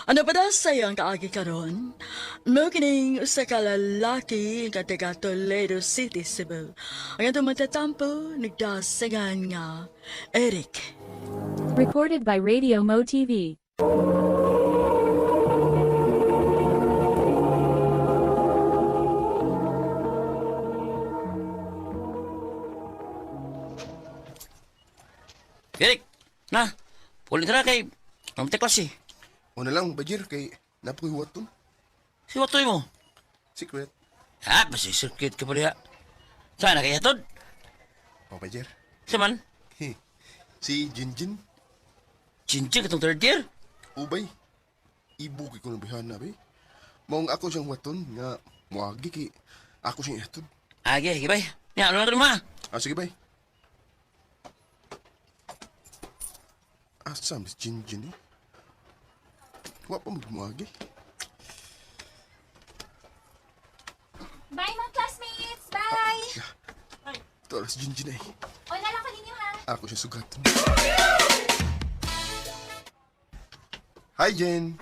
Ano pa daw sa iyang kaagi karon? Mukining sa kalalaki nga taga Toledo City, Cebu. Ang atong matatampo, nagdasagan nga Eric. Recorded by Radio Mo TV. Eric, na, pulin na kay Mamte Klase. O na lang, Bajir, kay napakuhiwat to. Si Watoy mo? Secret. Ha, basi circuit ka pa diha. Saan na kaya tod? O, Bajir. Saman? Si Jinjin. Jinjin katong third year? Ubay. Ibuki ko ng bihana, bay. Maong ako siyang waton nga muagi kay ako siyang ihatod. Age, gibay. Nya, ano na ito ma? Sige, bay. Asam si Jinjin eh. Wa pa magmuagi. Bye, mga classmates! Bye! Ito si Jinjin eh. O na lang ko ninyo, ha? Ako siya sugatan. Hi, Jen.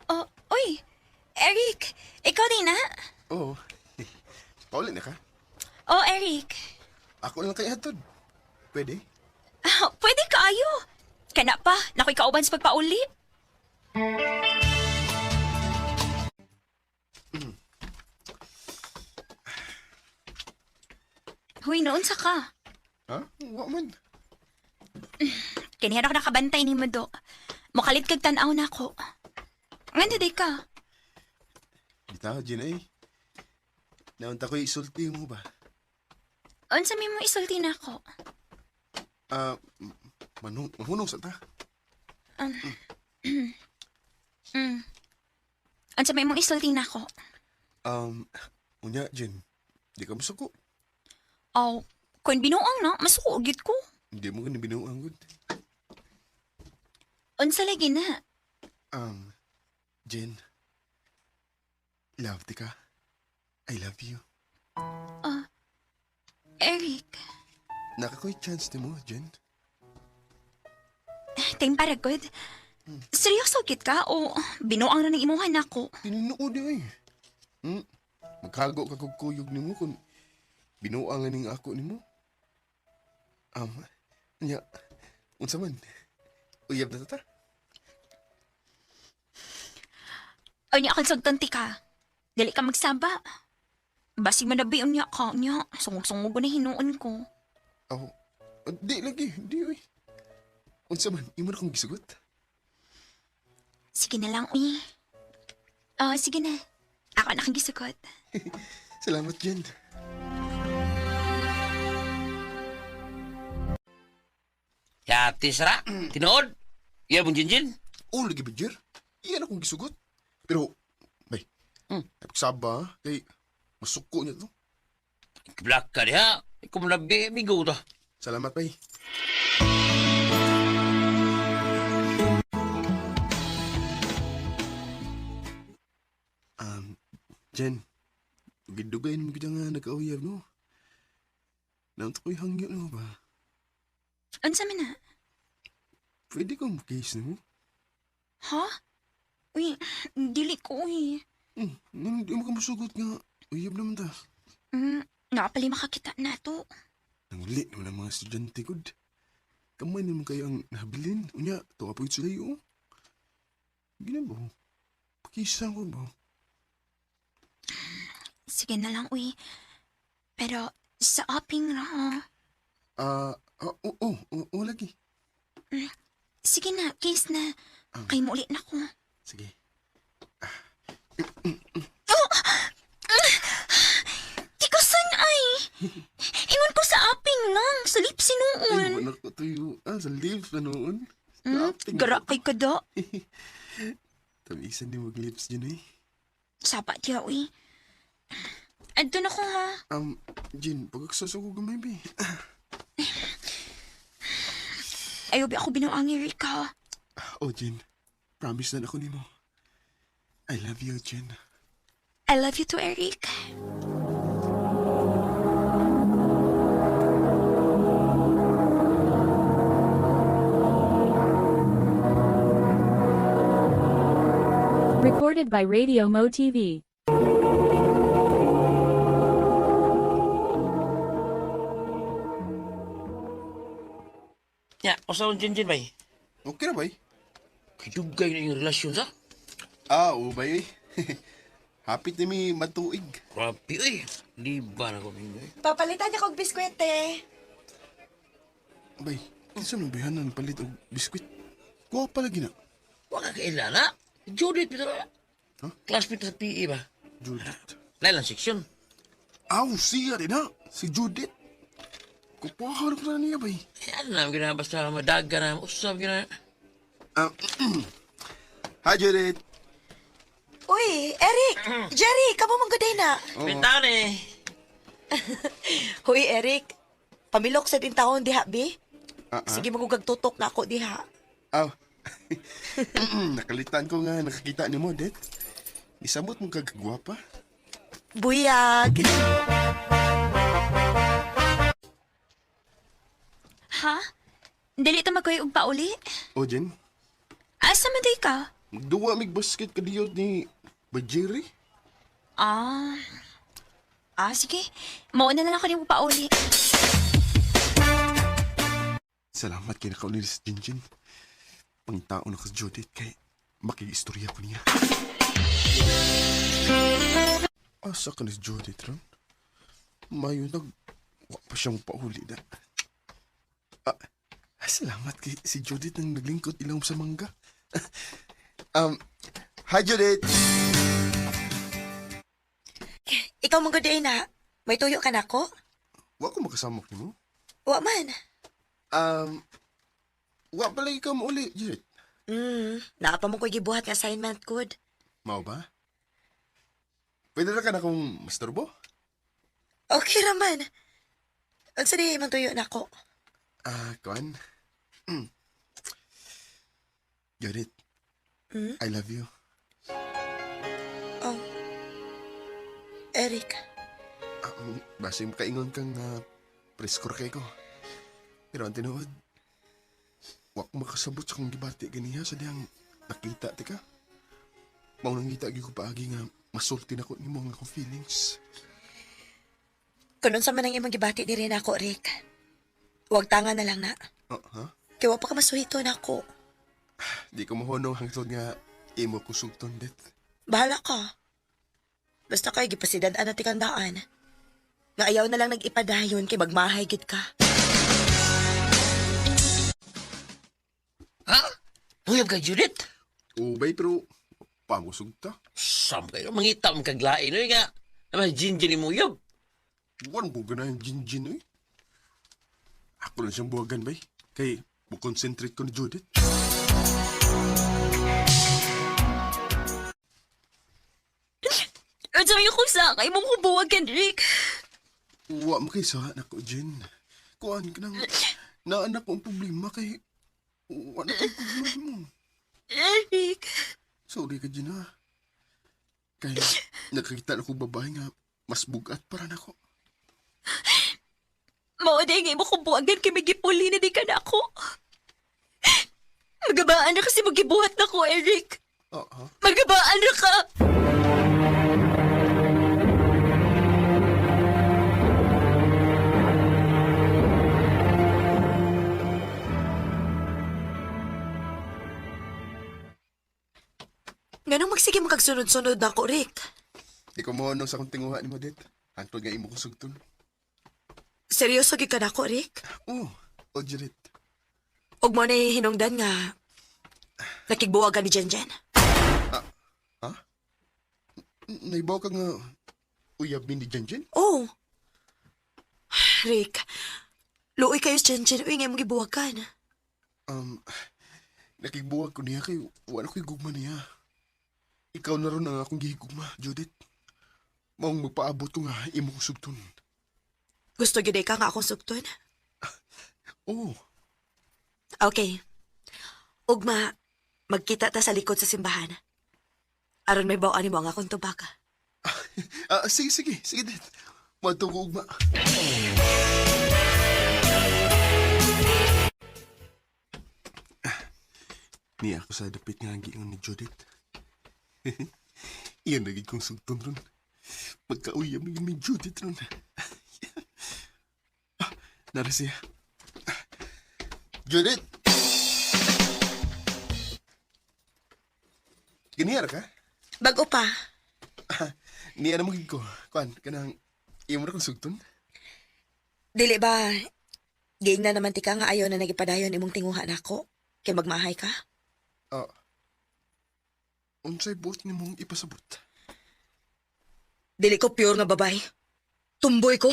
Oh, uy! Eric! Ikaw din, ha? Oo. Paulit na ka? Oh, Eric. Ako lang kay hatod. Pwede? Pwede ka ayo. Kana pa, nakoy kauban sa pagpauli. Huy, noon sa ka. Ha? Wa man. Kanihan ako nakabantay ni mo do. Makalit kag tanaw na ako. Nga day ka. Bitaw, Jen ay. Naunta ko isulti mo ba? Unsa may mo isulti na ako? Manunong sa ta. Unsa may mo isulti na ako? Unya, Jen. Di ka masuko. Oh, kung binuang na, masukugit ko. Hindi mo ganun binuang good. Unsa lagi na? Jen. Love di ka. I love you. Eric, Nakakoy chance ni mo, Jen. ting paragod. Seryoso kit ka o binuang na ng imuhan ako? Tinuod eh. Magkago ka kog kuyog ni mo kung binuangan ning ako ni mo. Nya, unsa man? Uyab na ta? Ay niya akan sagtanti ka. Dali ka magsaba. Basig manabiyon niya ka niya. Sungog-sungog na hinuon ko. Di lagi, di uy. Unsa man, imo na kong gisugot. Sige na lang, uy. Sige na. Ako na kang gisugot. Salamat, Jen. Yati sara, tinood. Iya mong Jinjin. Lagi ba, Jer? Iyan akong gisugot. Pero, bay, napagsaba, kay masuko niya to. Black ka diha. Ikaw mo labi, amigo to. Salamat, bay. Jen, gidugayin mo kita nga nag-auyab, no? Naunta ko'y hangyo, no ba? Unsa man na? Pwede kong case mo? Ha? Uy, dili ko, uy. Hindi mo ka masugot nga. Uyab naman ta. Nakapali makakita na to. Nanguli naman ang mga estudyante ko. Kamay naman kayo ang nabilin. Unya, tuwa po sila yun. Gina ba? Pakisang ko ba? Sige na lang, uy. Pero sa aping na, ha? Oo, lagi. Sige na, case na. Kay mo ulit na ko. Sige. Tikasan ay! Ingon ko sa aping lang, sa lips Ay, sinuon. wala ko tuyo. Sa lips na noon. Gara kay kada. Tamisan din mag-lips dyan eh. Sapa tiya, uy. Adto na ko, ha? Jin, pagkaksasago gamay, be. Ayaw ba ako binuangi, Rika? Jin. Promise na ako ni mo. I love you, Jin. I love you too, Eric. Recorded by Radio Mo TV. Ya, usa ang Jinjin bay. Okay na, bay? Kidugay na yung relasyon sa. Oo, bay. Hapit na may matuig. Grabe, uy. Liba na ko mingo. Papalitan niya kog biskwete. Bay, isa nang bihanan palit og biskwit. Kuha pa lagi na. Wala ka ilala. Judith, Peter. Huh? Classmate sa PE ba? Judith. Lailang seksyon. Siya din na. Si Judith. Kupaharap na niya, bay. Yan naman gina, basta madaga na. Usap gina. Hi, Judith. Uy, Eric! Jerry, kamo manggoday na. Pintahan eh. Huy, Eric. Pamilok sa din taon diha, bi? Sige, magugag tutok na ako diha. Nakalitan ko nga nakakita ni mo, Det. Isabot mo kagagwapa. Buyag! Ha? Dili ta magkoy og pauli? Jen, Asa man day ka? magduwa mig basket kadiyot ni Jerry. Sige. Mauna na lang ako ni mo pauli. Salamat kay nakaunin sa Jinjin. Pangtao na ka sa Judith kay makikistorya ko niya. Asa ka na si Judith, Ron? Mayo wa pa siyang pauli na. Salamat kay si Judith nang naglingkod ilaw sa mangga. Hi, Judith. Ikaw mong good day na. May tuyo ka na ko? Wa ko makasamok ni mo. Wa man. Wa pala ikaw mo uli, Judith. Naapa mo ko'y gibuhat nga assignment, good. Mao ba? Pwede na ka na kung masturbo? Okay raman. Ang sadi mong tuyo na ko. Kuan. Judith, I love you. Oh. Eric. Basta yung kaingon kang preskor kay ko. Pero ang tinuod, wak makasabot sa kong gibati ganiya sa diyang nakita, tika. Maunang kita ko paagi nga masulti na ko ni mo nga akong feelings. Kung sa man ang imong gibati di rin ako, Rick. Huwag tanga na lang na. Kaya wa pa ka masuhito na ako. Di ko mahunong hangtod nga imo ko sugton, det. Bahala ka. Basta kay gipasidadaan na tikandaan. Nga ayaw na lang nag-ipadayon kay magmahay gid ka. Ha? Uyab ka, Judith? Ubay, pero pangusog ta. Sam kayo, mangitam kaglain, no nga. Naman, jinjin mo uyab. Wan po ganang jinjin, eh. Ako lang siyang buwagan, bay. Kay, concentrate ko ni Judith. At sabi ko sa kay mong hubuwagan, Rick. Wa mo kay sa anak ko, Jen. Kuhaan ka nang naanak ko ang problema kay wala kang problema mo. Eric. Sorry ka, Jen, ha. Kaya nakakita na kong babae nga mas bugat para na ko. Mauday nga mo hubuwagan kay may gipuli na di ka na ako. Magabaan na kasi magibuhat na ko, Eric. Magabaan na ka. Ganong magsige mo kagsunod-sunod na ako, Rick. Di ko mohonong sa kong tinguha ni mo, det. Hantod nga imo ko sugton. Seryoso gid ka na ako, Rick? Oo, Judith. Ug mo na hinungdan nga nakigbuwagan ni Jenjen. Ha? Naibaw ka nga uyab ni Jenjen? Oo. Rick, luoy kayo si Jenjen. Uy, nga mong gibuwagan. Nakigbuwag ko niya kay wala ko'y gugma niya. Ikaw na ron ang akong gihigugma, Judith. Maong magpaabot ko nga imo ko sugton. Gusto gid ka nga akong sugton? Oo. Okay. Ugma, magkita ta sa likod sa simbahan. Aron may bawaan mo ang akong tubag. Sige, det. Madto ko ugma. Niya ako sa dapit nga ang giingon ni Judith. Iyan naging kong sugton ron. Magkauyam naging may Judith ron. Nara siya. Judith! Ganiyar ka? Bago pa. Niya na magig ko. Kuan, kanang imo na kong sugton? Dili ba, giing na naman tika nga ayaw na nagipadayon imong tinguha na ako? Kay magmahay ka? Unsay buot ni mong ipasabot? Dili ko pure nga babay. Tumboy ko.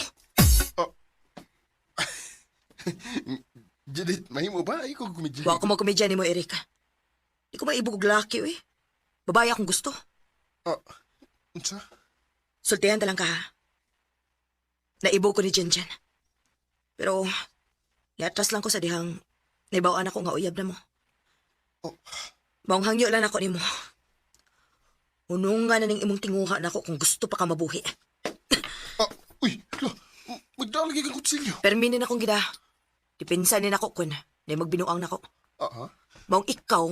Judith, mahimo ba? Ay ko kumidya. Wa ko magkumidya ni mo, Erika. Di ko maibog laki, eh. Babae akong gusto. Unsa? Sultihan talang ka, ha? Naibog ko ni Jenjen. Pero, yatras lang ko sa dihang naibawaan ako nga uyab na mo. Maong hangyo lang ako ni mo. Unong nga na ning imong tinguha na ako kung gusto pa ka mabuhi. Uy, magdalagay kang kutsilyo. Perminin akong gida. Dipinsanin ako kun na magbinuang nako. Maong ikaw,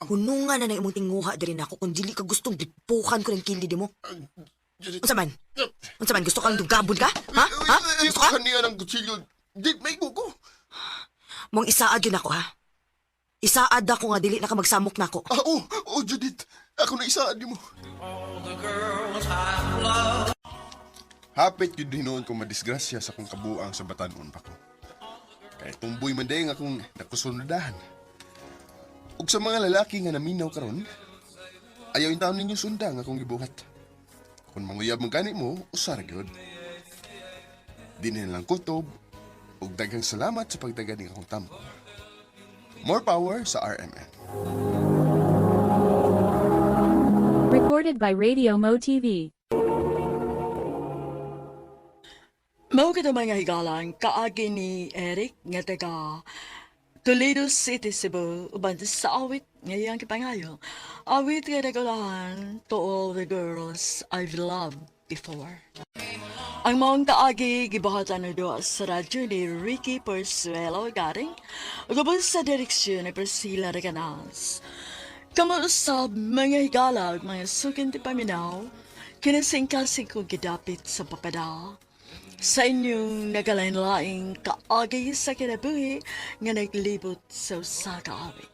hunungan na imong tinguha diri nako kung dili ka gustong dipukan ko ng kilid mo. Unsa man? Unsa man gusto kang dugabon ka? Ha? Gusto ka? Kaniya ng kutsilyo. Di may gugo. Maong isaad yun ako, ha? Isaad ako nga dili na ka magsamok nako. Oo, Judith. Ako na isaad mo. Hapit yun din noon kung madisgrasya sa kong kabuang sa batanon pa ko. Kaya tumboy man dahil akong nakusunadahan. Ug sa mga lalaki nga naminaw karon, ayaw yung taon ninyo sundang akong gibuhat. Kung manguyab mong gani mo, usar gyud. Di na lang kutob, ug daghang salamat sa pagdagani akong tampo. More power sa RMN. Recorded by Radio Mo TV. Mao kita mga higalang kaagi ni Eric nga taga Toledo City, Cebu, uban sa awit ngayang kipangayo. Awit nga nagulahan to all the girls I've loved before. Ang maong kaagi gibahatan na doon sa radyo ni Ricky Persuelo garing ugabon sa direksyon ni Priscilla Reganas. Kamuusab mga higalag, mga sukin ti paminaw, kinasingkasing kong gidapit sa papada. Sa inyong nagalain-laing kaagi sa kinabuhi nga naglibot sa usa ka awit.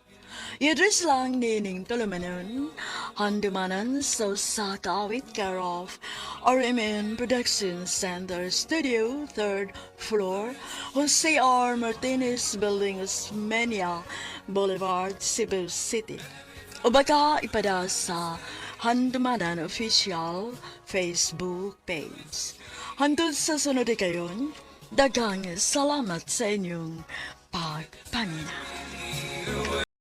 Yadres lang nining tulumanon, handumanan sa usa ka awit care of RMN Production Center Studio, 3rd floor, Jose R. Martinez Building, Osmeña Boulevard, Cebu City. O baka ipada sa Handumanan Official Facebook page. Hantod sa sunod kayon, daghang salamat sa inyong pagpaminaw.